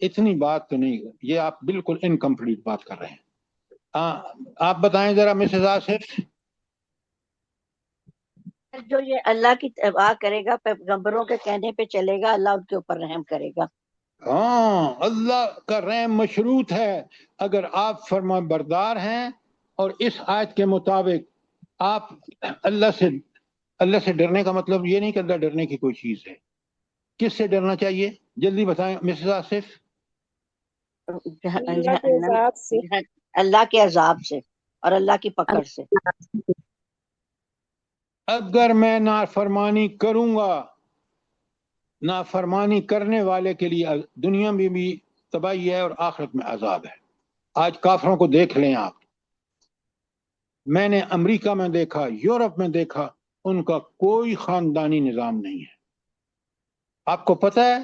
اتنی بات تو نہیں، یہ آپ بالکل انکمپلیٹ بات کر رہے ہیں۔ آپ بتائیں ذرا مسز آصف۔ جو یہ اللہ کی اتباع کرے گا، پیغمبروں کے کہنے پہ چلے گا، اللہ ان کے اوپر رحم کرے گا. ہاں، اللہ کا رحم مشروط ہے اگر آپ فرما بردار ہیں. اور اس آیت کے مطابق آپ اللہ سے ڈرنے کا مطلب یہ نہیں کہ اللہ ڈرنے کی کوئی چیز ہے. کس سے ڈرنا چاہیے جلدی بتائیں مسز آصف. اللہ کے عذاب سے. اللہ کے عذاب سے اور اللہ کی پکڑ سے. اگر میں نافرمانی کروں گا، نافرمانی کرنے والے کے لیے دنیا میں بھی تباہی ہے اور آخرت میں عذاب ہے. آج کافروں کو دیکھ لیں آپ. میں نے امریکہ میں دیکھا، یورپ میں دیکھا، ان کا کوئی خاندانی نظام نہیں ہے. آپ کو پتہ ہے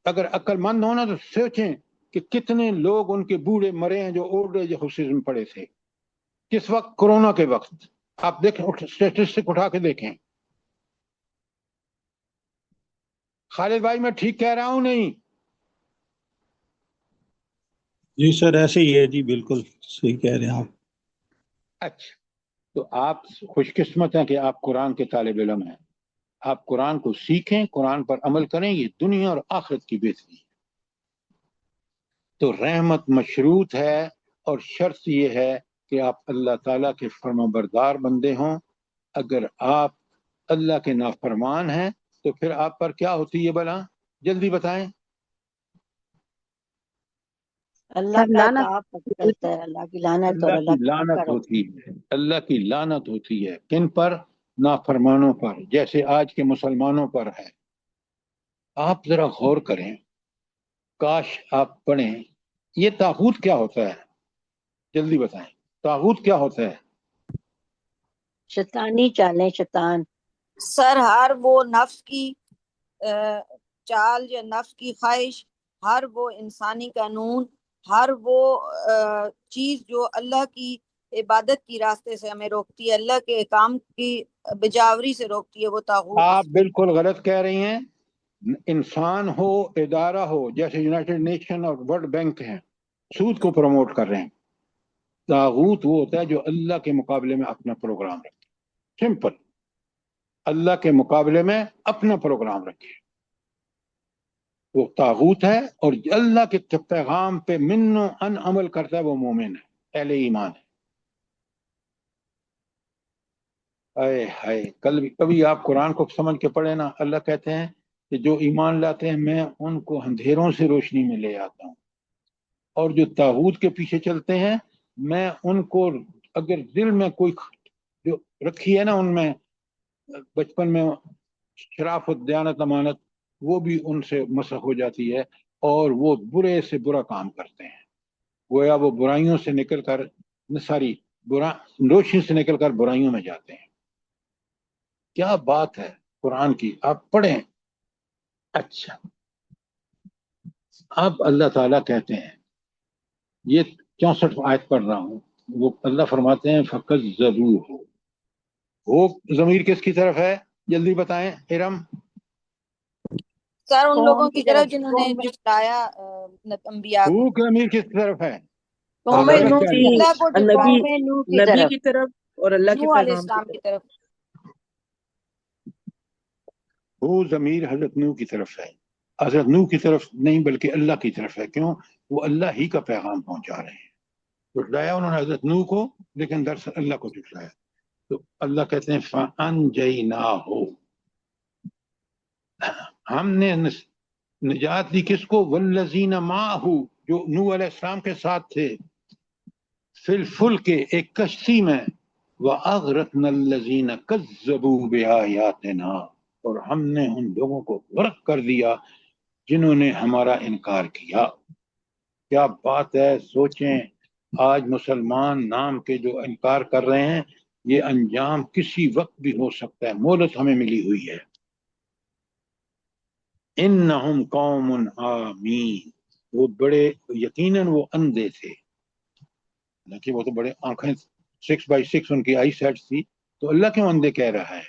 اگر عقل مند ہونا تو سوچیں کہ کتنے لوگ ان کے بوڑھے مرے ہیں جو اولڈ ایج ہوسز میں پڑے تھے. کس وقت؟ کورونا کے وقت. آپ دیکھیں اسٹیٹسٹک اٹھا کے دیکھیں. خالد بھائی میں ٹھیک کہہ رہا ہوں نہیں؟ جی سر ایسے ہی ہے جی، بالکل صحیح کہہ رہے ہیں آپ. اچھا، تو آپ خوش قسمت ہیں کہ آپ قرآن کے طالب علم ہیں. آپ قرآن کو سیکھیں، قرآن پر عمل کریں، یہ دنیا اور آخرت کی بہتری ہے. تو رحمت مشروط ہے اور شرط یہ ہے کہ آپ اللہ تعالیٰ کے فرما بردار بندے ہوں. اگر آپ اللہ کے نافرمان ہیں تو پھر آپ پر کیا ہوتی ہے بلا؟ جلدی بتائیں. اللہ کا عذاب پکڑتا ہے، اللہ کی لعنت اور اللہ کی اللہ کی لعنت پکڑ. ہوتی ہے. اللہ کی لعنت ہوتی ہے کن پر؟ نافرمانوں پر، جیسے آج کے مسلمانوں پر ہے. آپ ذرا غور کریں، کاش آپ پڑھیں یہ طاغوت کیا ہوتا ہے. جلدی بتائیں طاغوت کیا ہوتا ہے. شیطانی چالیں، شیطان. سر ہر وہ نفس کی چال یا نفس کی خواہش، ہر وہ انسانی قانون، ہر وہ چیز جو اللہ کی عبادت کی راستے سے ہمیں روکتی ہے، اللہ کے کام کی بجاوری سے روکتی ہے، وہ طاغوت. آپ بالکل غلط کہہ رہی ہیں. انسان ہو، ادارہ ہو، جیسے یونائٹڈ نیشن اور ورلڈ بینک ہیں، سود کو پروموٹ کر رہے ہیں. طاغوت وہ ہوتا ہے جو اللہ کے مقابلے میں اپنا پروگرام رکھے. سمپل، اللہ کے مقابلے میں اپنا پروگرام رکھے، وہ طاغوت ہے. اور اللہ کے پیغام پہ من و ان عمل کرتا ہے وہ مومن ہے، اہل ایمان ہے. اے ہائے، کبھی آپ قرآن کو سمجھ کے پڑھیں نا. اللہ کہتے ہیں کہ جو ایمان لاتے ہیں میں ان کو اندھیروں سے روشنی میں لے آتا ہوں، اور جو طاغوت کے پیچھے چلتے ہیں میں ان کو، اگر دل میں کوئی جو رکھی ہے نا ان میں بچپن میں شرافت، دیانت، امانت، وہ بھی ان سے مسخ ہو جاتی ہے اور وہ برے سے برا کام کرتے ہیں. گویا وہ برائیوں سے نکل کر روشنی سے نکل کر برائیوں میں جاتے ہیں. کیا بات ہے قرآن کی، آپ پڑھیں. اچھا، اب اللہ تعالیٰ کہتے ہیں، یہ 64 آیت پڑھ رہا ہوں، وہ اللہ فرماتے ہیں فَكَذَّبُوهُ. وہ ضمیر کس کی طرف ہے جلدی بتائیں ارم. سر ان قوم لوگوں کی کی طرف طرف، جنہوں نے جھٹلایا انبیاء کو. وہ ضمیر کس طرف ہے؟ قوم آپ غلط نوح کہہ کی، رہے ہیں. اللہ کو نبی قوم نوح کی نبی طرف. کی طرف اور اللہ کے نوح علیہ پیغام السلام کی کی طرف. طرف. وہ ضمیر حضرت نوح کی طرف ہے. حضرت نوح کی طرف نہیں بلکہ اللہ کی طرف ہے. کیوں؟ وہ اللہ ہی کا پیغام پہنچا رہے ہیں. جھٹلایا انہوں نے حضرت نوح کو، لیکن دراصل اللہ کو جھٹلایا. تو اللہ کہتے ہیں فَأَنْجَيْنَاهُ، ہم نے نجات دی کس کو؟ وَالَّذِينَ مَعَهُ، جو نوح علیہ السلام کے ساتھ تھے، فی الفلک، ایک کشتی میں، وَأَغْرَقْنَا الَّذِينَ كَذَّبُوا بِآيَاتِنَا، اور ہم نے ان لوگوں کو غرق کر دیا جنہوں نے ہمارا انکار کیا. کیا بات ہے، سوچیں آج مسلمان نام کے جو انکار کر رہے ہیں، یہ انجام کسی وقت بھی ہو سکتا ہے. مہلت ہمیں ملی ہوئی ہے. انہم قوم عامین، وہ بڑے یقیناً وہ اندھے تھے، حالانکہ وہ تو بڑے آنکھیں 6x6 ان کی آئی سیٹ تھی، تو اللہ کیوں اندھے کہہ رہا ہے؟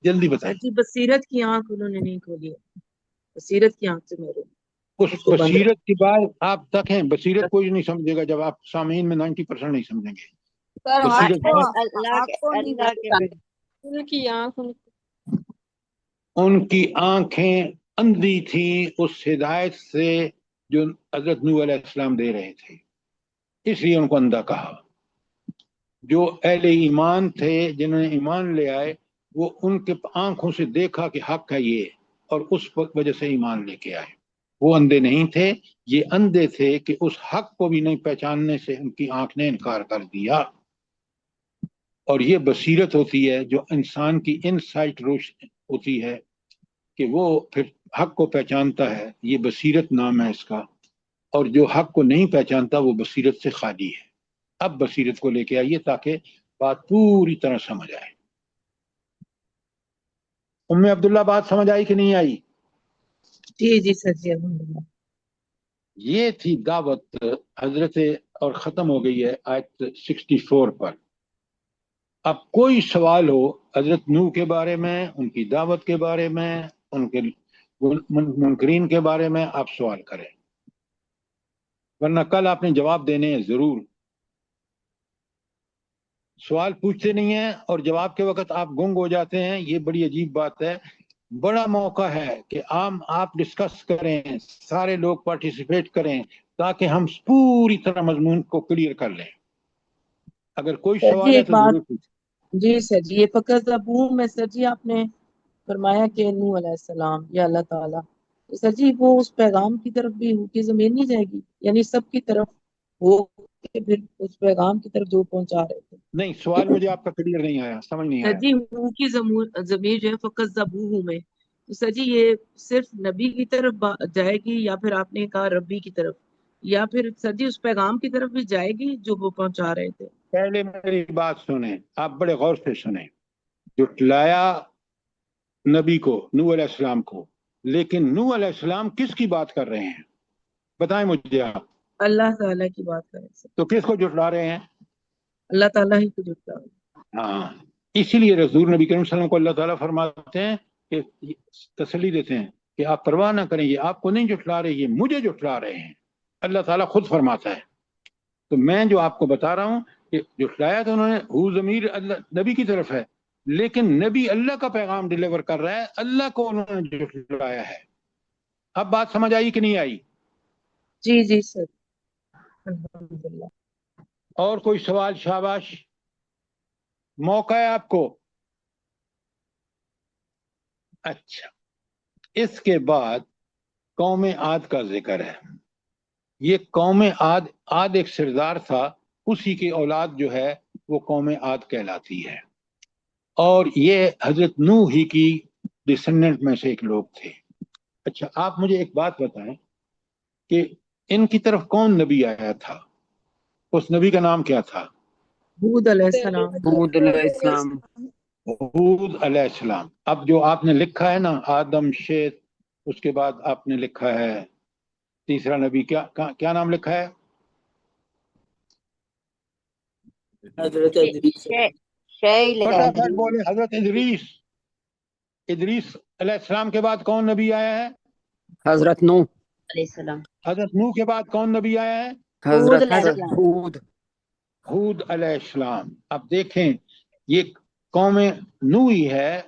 جلدی بتائیں. جی بصیرت کی آنکھ انہوں نے نہیں کھولی ہے، بصیرت کی آنکھ سے محروم، اس اس کو بند بصیرت کی بات آپ تک ہیں. بصیرت کوئی نہیں سمجھے گا جب آپ سامعین میں 90% نہیں سمجھیں گے. سر بصیرت حق بہت کو اللہ حق کو نہیں کے دیکھتے. ان کی آنکھیں اندھی تھیں اس ہدایت سے جو حضرت نوح علیہ السلام دے رہے تھے، اس لیے ان کو اندھا کہا۔ جو اہل ایمان تھے جنہوں نے ایمان لے آئے، وہ ان کے آنکھوں سے دیکھا کہ حق ہے یہ، اور اس وجہ سے ایمان لے کے آئے۔ وہ اندھے نہیں تھے، یہ اندھے تھے کہ اس حق کو بھی نہیں پہچاننے سے ان کی آنکھ نے انکار کر دیا۔ اور یہ بصیرت ہوتی ہے جو انسان کی انسائٹ روشن ہوتی ہے کہ وہ پھر حق کو پہچانتا ہے، یہ بصیرت نام ہے اس کا۔ اور جو حق کو نہیں پہچانتا وہ بصیرت سے خالی ہے۔ اب بصیرت کو لے کے آئیے تاکہ بات پوری طرح سمجھ آئے۔ ام عبداللہ بات سمجھ آئی کہ نہیں آئی؟ جی سر جی الحمدللہ۔ یہ تھی دعوت حضرت، اور ختم ہو گئی ہے آیت 64 پر۔ اب کوئی سوال ہو حضرت نوح کے بارے میں، ان کی دعوت کے بارے میں، ان کے منکرین کے بارے میں، آپ سوال کریں، ورنہ کل آپ نے جواب دینے ہیں ضرور۔ سوال پوچھتے نہیں ہیں اور جواب کے وقت آپ گنگ ہو جاتے ہیں، یہ بڑی عجیب بات ہے۔ بڑا موقع ہے کہ آپ ڈسکس کریں، سارے لوگ پارٹیسپیٹ کریں تاکہ ہم پوری طرح مضمون کو کلیئر کر لیں۔ اگر کوئی سر جی سوال ہے ایک تو بات، ضرور پوچھیں۔ جی سر جی یہ فقط ابو میں سر جی آپ نے فرمایا کہ نوح علیہ السلام یا اللہ تعالیٰ، سر جی وہ اس پیغام کی طرف بھی ہو کی زمین نہیں جائے گی، یعنی سب کی طرف ہو کہ پھر اس پیغام کی طرف جو پہنچا رہے تھے؟ نہیں، سوال مجھے آپ کا کلیئر نہیں آیا، سمجھ نہیں سر آیا۔ جی ہو کی ضمیر جو ہے فقط زبوہ میں، تو سر جی یہ صرف نبی کی طرف جائے گی یا پھر آپ نے کہا ربی کی طرف، یا پھر سر جی اس پیغام کی طرف بھی جائے گی جو وہ پہنچا رہے تھے؟ پہلے میری بات سنیں، آپ بڑے غور سے سنیں۔ جھٹلایا نبی کو، نوح علیہ السلام کو، لیکن نوح علیہ السلام کس کی بات کر رہے ہیں بتائیں مجھے آپ؟ اللہ تعالیٰ کی بات کریں سر، تو کس کو جھٹلا رہے ہیں؟ اللہ تعالیٰ ہی کو جھٹلا رہے ہیں۔ ہاں، اسی لیے رسول نبی کریم صلی اللہ علیہ وسلم کو اللہ تعالیٰ فرماتے ہیں کہ تسلی دیتے ہیں کہ آپ پرواہ نہ کریں، یہ آپ کو نہیں جھٹلا رہے، یہ مجھے جھٹلا رہے ہیں۔ اللہ تعالیٰ خود فرماتا ہے۔ تو میں جو آپ کو بتا رہا ہوں کہ جھٹلایا تو انہوں نے، ہو ضمیر اللہ نبی کی طرف ہے، لیکن نبی اللہ کا پیغام ڈیلیور کر رہا ہے، اللہ کو انہوں نے جھٹلایا ہے۔ اب بات سمجھ آئی کہ نہیں آئی؟ جی سر الحمدللہ۔ اور کوئی سوال؟ شاباش، موقع ہے آپ کو۔ اچھا، اس کے بعد قوم عاد کا ذکر ہے۔ یہ قوم عاد ایک سردار تھا، اسی کی اولاد جو ہے وہ قوم عاد کہلاتی ہے، اور یہ حضرت نوح ہی کی ڈسینڈنٹ میں سے ایک لوگ تھے۔ اچھا، آپ مجھے ایک بات بتائیں کہ ان کی طرف کون نبی آیا تھا؟ اس نبی کا نام کیا تھا؟ ہود علیہ السلام۔ حود علیہ السلام۔ ہود علیہ السلام۔ اب جو آپ نے لکھا ہے نا، آدم، شیت، اس کے بعد آپ نے لکھا ہے تیسرا نبی، کیا نام لکھا ہے؟ حضرت ادریس۔ فٹافٹ بولے، حضرت ادریس۔ ادریس علیہ السلام کے بعد کون نبی آیا ہے؟ حضرت نوح علیہ السلام۔ حضرت نوح کے بعد کون نبی آیا ہے؟ حضرت ہود۔ ہود علیہ السلام۔ اب دیکھیں، یہ قوم نوح ہی ہے،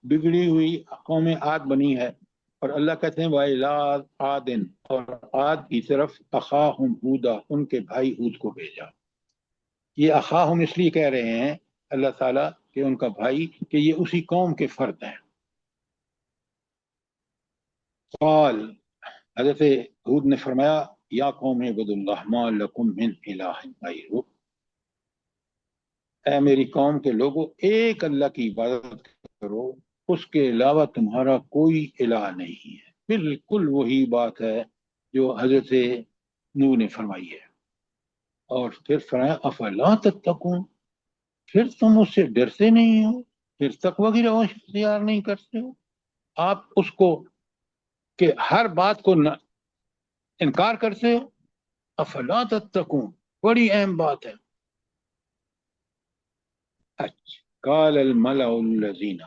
بگڑی ہوئی قوم عاد بنی ہے، اور اللہ کہتے ہیں وَإِلَىٰ عَادٍ، اور عاد کی طرف أَخَاهُمْ هُودًا، ان کے بھائی ہود کو بھیجا۔ یہ اخاہم اس لیے کہہ رہے ہیں اللہ تعالیٰ کہ ان کا بھائی، کہ یہ اسی قوم کے فرد ہیں۔ قال، حضرت ہود نے فرمایا یا قوم اعبدوا اللہ ما لکم من الہ غیرہ، اے میری قوم کے لوگوں، ایک اللہ کی عبادت کرو، اس کے علاوہ تمہارا کوئی الہ نہیں ہے۔ بالکل وہی بات ہے جو حضرت نوح نے فرمائی ہے۔ اور پھر فرمایا افلا تتقون، پھر تم اس سے ڈرتے نہیں ہو، پھر تقوی کی روش اختیار نہیں کرتے ہو۔ آپ اس کو کہ ہر بات کو انکار کرتے ہو۔ افلا تتقون، بڑی اہم بات ہے۔ اچھا، قال الملأ الذین،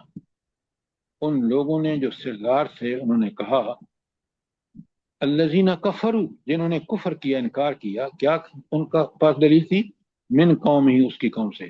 ان لوگوں نے جو سردار تھے انہوں نے کہا، الذین کفروا، جنہوں نے کفر کیا، انکار کیا، کیا ان کا پاس دلیل تھی؟ من قوم ہی، اس کی قوم سے،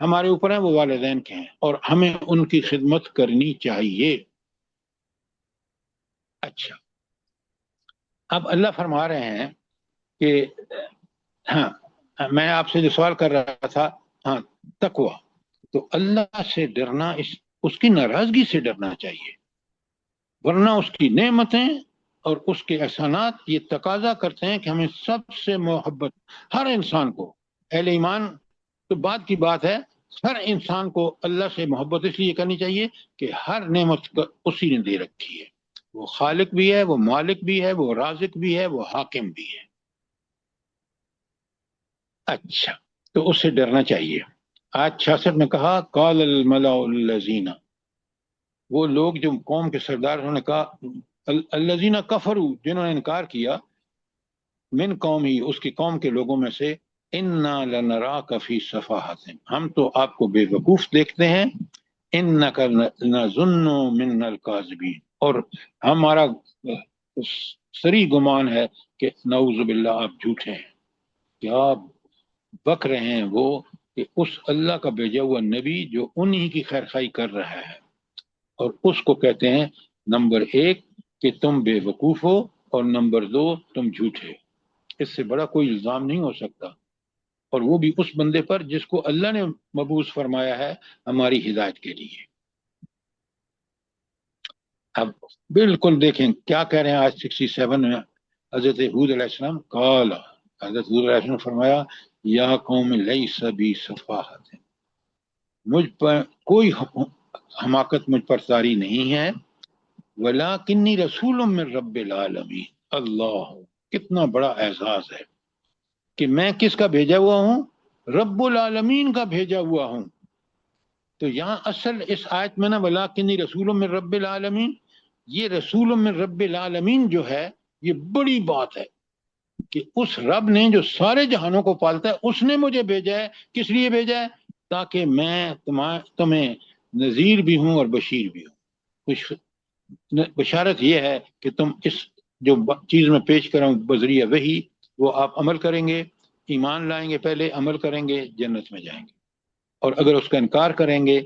ہمارے اوپر ہیں وہ والدین کے ہیں اور ہمیں ان کی خدمت کرنی چاہیے. اچھا اب اللہ فرما رہے ہیں کہ ہاں میں آپ سے جو سوال کر رہا تھا ہاں تقوی، تو اللہ سے ڈرنا اس کی ناراضگی سے ڈرنا چاہیے، ورنہ اس کی نعمتیں اور اس کے احسانات یہ تقاضا کرتے ہیں کہ ہمیں سب سے محبت، ہر انسان کو، اہل ایمان تو بعد کی بات ہے، ہر انسان کو اللہ سے محبت اس لیے کرنی چاہیے کہ ہر نعمت اسی نے دے رکھی ہے، وہ خالق بھی ہے، وہ مالک بھی ہے، وہ رازق بھی ہے، وہ حاکم بھی ہے. اچھا تو اس سے ڈرنا چاہیے. آج 66 میں کہا قال الملأ الذین، وہ لوگ جو قوم کے سردار انہوں نے کہا الذین کفروا، جنہوں نے انکار کیا، من قوم ہی، اس کی قوم کے لوگوں میں سے، انا لنراک فی صفاحت، ہم تو آپ کو بے وقوف دیکھتے ہیں، انک نظن من الکاذبین، اور ہمارا سری گمان ہے کہ نعوذ باللہ آپ جھوٹے ہیں. کیا بک رہے ہیں وہ کہ اس اللہ کا بھیجا ہوا نبی جو انہی کی خیر خواہی کر رہا ہے، اور اس کو کہتے ہیں نمبر 1 کہ تم بے وقوف ہو، اور نمبر 2 تم جھوٹے. اس سے بڑا کوئی الزام نہیں ہو سکتا، اور وہ بھی اس بندے پر جس کو اللہ نے مبعوث فرمایا ہے ہماری ہدایت کے لیے. اب بالکل دیکھیں کیا کہہ رہے ہیں آج 67 میں حضرت حود علیہ السلام. قال، حضرت حود علیہ السلام نے فرمایا یا قوم لیس بی صفاحت، مجھ پر کوئی حماقت مجھ پر طاری نہیں ہے، ولیکنی رسول من رب العالمین. اللہ، کتنا بڑا اعزاز ہے کہ میں کس کا بھیجا ہوا ہوں؟ رب العالمین کا بھیجا ہوا ہوں. تو یہاں اصل اس آیت میں نا ولیکنی رسول من رب العالمین، یہ رسول من رب العالمین جو ہے یہ بڑی بات ہے کہ اس رب نے جو سارے جہانوں کو پالتا ہے اس نے مجھے بھیجا ہے. کس لیے بھیجا ہے؟ تاکہ میں تمہیں نذیر بھی ہوں اور بشیر بھی ہوں. بشارت یہ ہے کہ تم اس جو چیز میں پیش کر رہا ہوں بذریعہ وحی، وہ آپ عمل کریں گے، ایمان لائیں گے، پہلے عمل کریں گے، جنت میں جائیں گے، اور اگر اس کا انکار کریں گے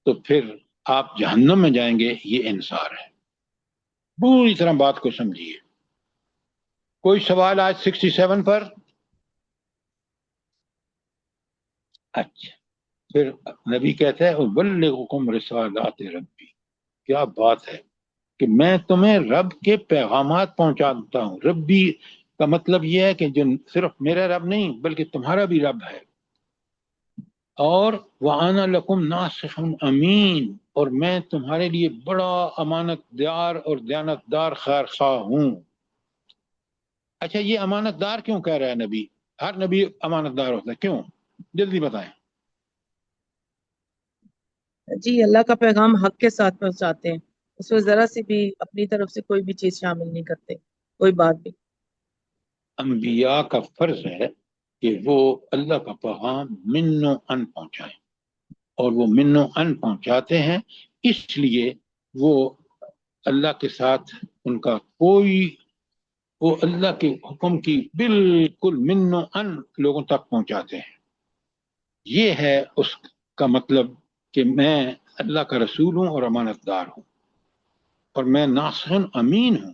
تو پھر آپ جہنم میں جائیں گے. یہ انصار ہے. پوری طرح بات کو سمجھیے. کوئی سوال آج 67 پر؟ اچھا پھر نبی کہتا ہے اُبلغکم رسالات ربی، کیا بات ہے کہ میں تمہیں رب کے پیغامات پہنچاتا ہوں. ربی کا مطلب یہ ہے کہ جو صرف میرا رب نہیں بلکہ تمہارا بھی رب ہے. اور وَأَنَا لَكُمْ نَاصِحٌ امین، اور میں تمہارے لیے بڑا امانت دار اور دیانت دار خیر خواہ ہوں. اچھا یہ امانت دار کیوں کہہ رہا ہے نبی؟ ہر نبی امانت دار ہوتا ہے، کیوں؟ جلدی بتائیں. جی اللہ کا پیغام حق کے ساتھ پہنچاتے ہیں، اس میں ذرا سی بھی اپنی طرف سے کوئی بھی چیز شامل نہیں کرتے، کوئی بات بھی. انبیاء کا فرض ہے کہ وہ اللہ کا پیغام من و ان پہنچائیں، اور وہ من و ان پہنچاتے ہیں اس لیے وہ اللہ کے ساتھ ان کا کوئی، وہ اللہ کے حکم کی بالکل من و ان لوگوں تک پہنچاتے ہیں. یہ ہے اس کا مطلب کہ میں اللہ کا رسول ہوں اور امانت دار ہوں، اور میں ناصح امین ہوں،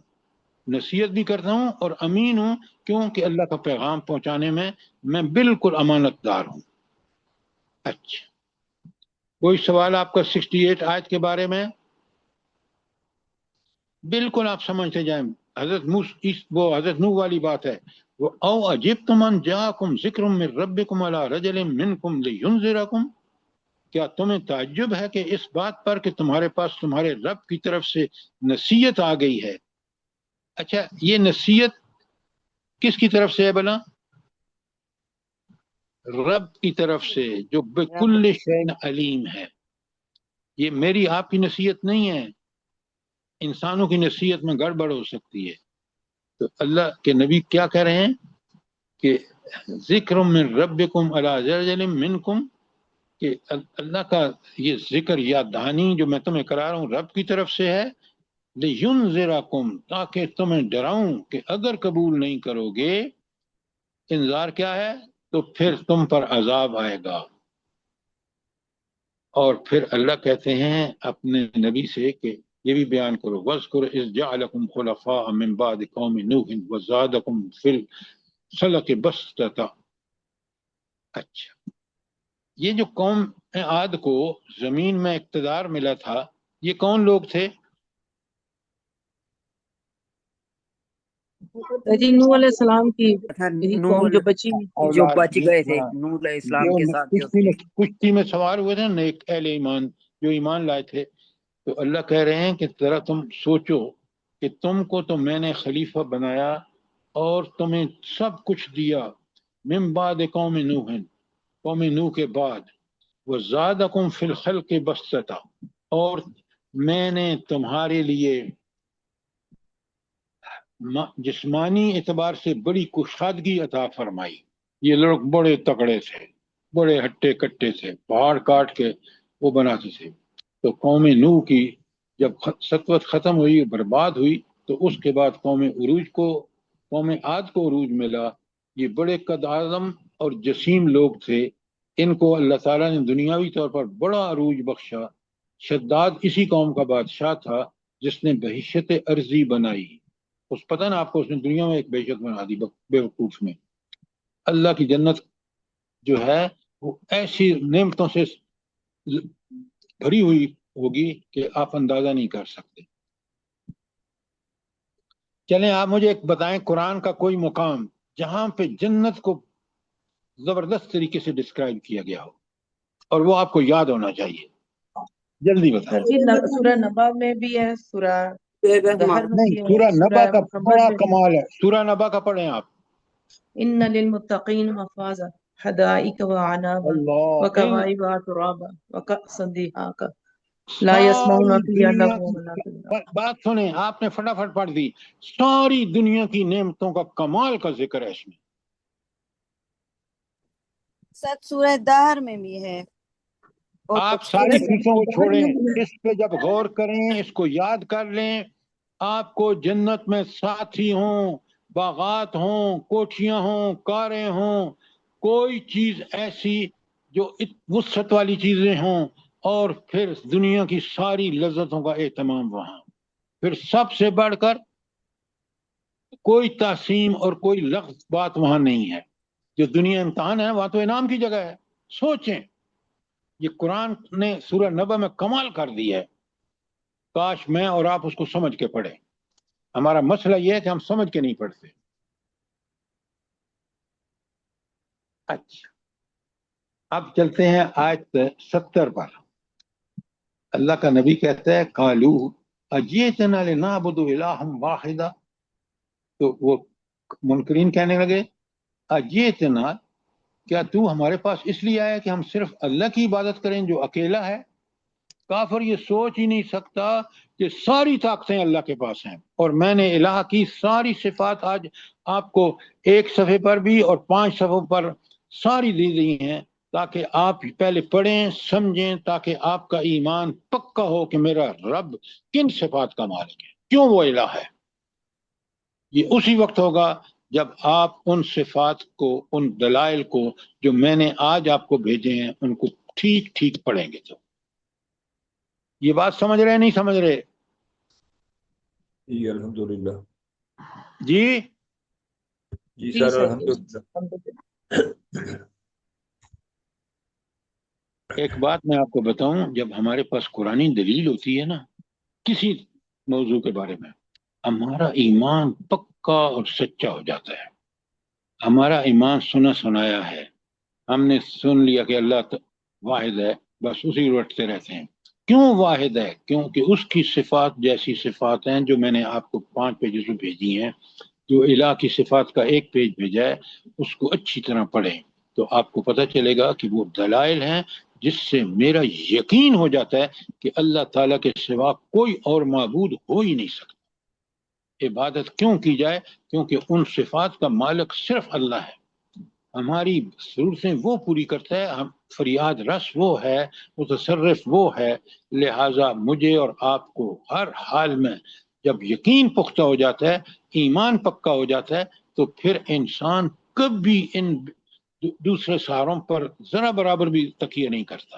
نصیحت بھی کرتا ہوں اور امین ہوں، کیونکہ اللہ کا پیغام پہنچانے میں بالکل امانت دار ہوں. اچھا کوئی سوال آپ کا 68 آیت کے بارے میں؟ بالکل آپ سمجھتے جائیں. حضرت نوح والی بات ہے، وہ او عجبتم ان جاءکم ذکر من ربکم علی رجل منکم لینذرکم، کیا تمہیں تعجب ہے کہ اس بات پر کہ تمہارے پاس تمہارے رب کی طرف سے نصیحت آ گئی ہے. اچھا یہ نصیحت کس کی طرف سے ہے بلا؟ رب کی طرف سے جو بکل شیء علیم ہے. یہ میری آپ کی نصیحت نہیں ہے، انسانوں کی نصیحت میں گڑبڑ ہو سکتی ہے. تو اللہ کے نبی کیا کہہ رہے ہیں کہ ذکر من ربکم علی رجل منکم، کہ اللہ کا یہ ذکر یا دہانی جو میں تمہیں کرا رہا ہوں رب کی طرف سے ہے، لینذرکم، تاکہ تمہیں ڈراؤں کہ اگر قبول نہیں کرو گے، انذار کیا ہے، تو پھر تم پر عذاب آئے گا. اور پھر اللہ کہتے ہیں اپنے نبی سے کہ یہ بھی بیان کرو وَاذْكُرْ إِذْ جَعَلَكُمْ خُلَفَاءَ مِنْ بَعْدِ قَوْمِ نُوحٍ وَزَادَكُمْ فِي الْخَلْقِ بَسْطَةً. اچھا، یہ جو قوم عاد کو زمین میں اقتدار ملا تھا، یہ کون لوگ تھے؟ جی نوح علیہ السلام کی قوم جو بچی جو اولاد بچ گئے تھے ہاں، نوح علیہ السلام جو کے ساتھ جو اس کے کشتی میں سوار ہوئے تھے نیک اہل ایمان جو ایمان لائے تھے. تو اللہ کہہ رہے ہیں کہ ذرا تم سوچو کہ تم کو تو میں نے خلیفہ بنایا اور تمہیں سب کچھ دیا من بعد قوم نوح، قوم نوح کے بعد، وزادکم فی الخلق بسطہ، اور میں نے تمہارے لیے جسمانی اعتبار سے بڑی کشادگی عطا فرمائی. یہ لوگ بڑے تکڑے تھے، بڑے ہٹے کٹے تھے، پہاڑ کاٹ کے وہ بناتے تھے. تو قوم نوح کی جب سطوت ختم ہوئی، برباد ہوئی، تو اس کے بعد قوم عاد کو عروج ملا. یہ بڑے قد اعظم اور جسیم لوگ تھے، ان کو اللہ تعالیٰ نے دنیاوی طور پر بڑا عروج بخشا. شداد اسی قوم کا بادشاہ تھا جس نے بہشت ارضی بنائی. اس پتہ نا آپ کو، اس نے دنیا میں ایک بہشت بنا دی بے وقوف میں. اللہ کی جنت جو ہے وہ ایسی نعمتوں سے بھری ہوئی ہوگی کہ آپ اندازہ نہیں کر سکتے. چلیں آپ مجھے ایک بتائیں قرآن کا کوئی مقام جہاں پہ جنت کو زبردست طریقے سے ڈسکرائب کیا گیا ہو اور وہ آپ کو یاد ہونا چاہیے. جلدی بتائیں. جی سورہ نبا میں بھی ہے، سورہ دہر میں نہیں، بھی ہے، سورہ نبا کا محمد بڑا میں بھی ہے. کمال ہے. سورہ نبا کا پڑھیں آپ. ان للمتقین مفازا حدائق وعنابا اللہ، وکواعب اترابا وکأسا دہاقا لا يسمعون ساری فیہا دنیا لغوا کی ولا تأثیما. بات سنیں، آپ نے فٹافٹ پڑھ دی. ساری دنیا کی نعمتوں کا کمال کا ذکر ہے اس میں. سچ سورہ دہر میں بھی ہے. اور آپ ساری چیزوں کو چھوڑیں، میں بھی ہے. اس پہ جب غور کریں، اس کو یاد کر لیں، آپ کو جنت میں ساتھی ہوں، باغات ہوں، کوٹھیاں ہوں، کاریں ہوں، کوئی چیز ایسی جو وسعت والی چیزیں ہوں، اور پھر دنیا کی ساری لذتوں کا اہتمام وہاں. پھر سب سے بڑھ کر کوئی تعظیم اور کوئی لغز بات وہاں نہیں ہے. جو دنیا امتحان ہے وہاں تو انعام کی جگہ ہے. سوچیں، یہ قرآن نے سورہ نبا میں کمال کر دی ہے. کاش میں اور آپ اس کو سمجھ کے پڑھیں. ہمارا مسئلہ یہ ہے کہ ہم سمجھ کے نہیں پڑھتے. اچھا، اب چلتے ہیں آیت 70 پر. اللہ کا نبی کہتا ہے قالو اجئتنا لنعبد الہا واحدا. تو وہ منکرین کہنے لگے اجئتنا، کیا تو ہمارے پاس اس لیے آیا کہ ہم صرف اللہ کی عبادت کریں جو اکیلا ہے؟ کافر یہ سوچ ہی نہیں سکتا کہ ساری طاقتیں اللہ کے پاس ہیں، اور میں نے الہ کی ساری صفات آج آپ کو ایک صفحے پر بھی اور 5 صفحوں پر ساری دی دی ہیں، تاکہ آپ پہلے پڑھیں سمجھیں، تاکہ آپ کا ایمان پکا ہو کہ میرا رب کن صفات کا مالک ہے، کیوں وہ الہ ہے. یہ اسی وقت ہوگا جب آپ ان صفات کو، ان دلائل کو جو میں نے آج آپ کو بھیجے ہیں، ان کو ٹھیک ٹھیک پڑھیں گے. تو یہ بات سمجھ رہے نہیں سمجھ رہے؟ جی الحمدللہ. جی جی جی سر سر، الحمدللہ. ایک بات میں آپ کو بتاؤں، جب ہمارے پاس قرآنی دلیل ہوتی ہے نا کسی موضوع کے بارے میں، ہمارا ایمان پکا اور سچا ہو جاتا ہے. ہمارا ایمان سنا سنایا ہے، ہم نے سن لیا کہ اللہ واحد ہے، بس اسی رٹتے رہتے ہیں. کیوں واحد ہے؟ کیونکہ اس کی صفات جیسی صفات ہیں جو میں نے آپ کو 5 پیجز میں بھیجی ہیں. جو الہ کی صفات کا ایک پیج بھیجا ہے، اس کو اچھی طرح پڑھیں تو آپ کو پتہ چلے گا کہ وہ دلائل ہیں جس سے میرا یقین ہو جاتا ہے کہ اللہ تعالیٰ کے سوا کوئی اور معبود ہو ہی نہیں سکتا. عبادت کیوں کی جائے؟ کیونکہ ان صفات کا مالک صرف اللہ ہے. ہماری ضرورتیں وہ پوری کرتا ہے، ہم فریاد رس وہ ہے، متصرف وہ ہے. لہٰذا مجھے اور آپ کو ہر حال میں جب یقین پختہ ہو جاتا ہے، ایمان پکا ہو جاتا ہے، تو پھر انسان کبھی ان دوسرے سہاروں پر ذرا برابر بھی تکیہ نہیں کرتا.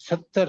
70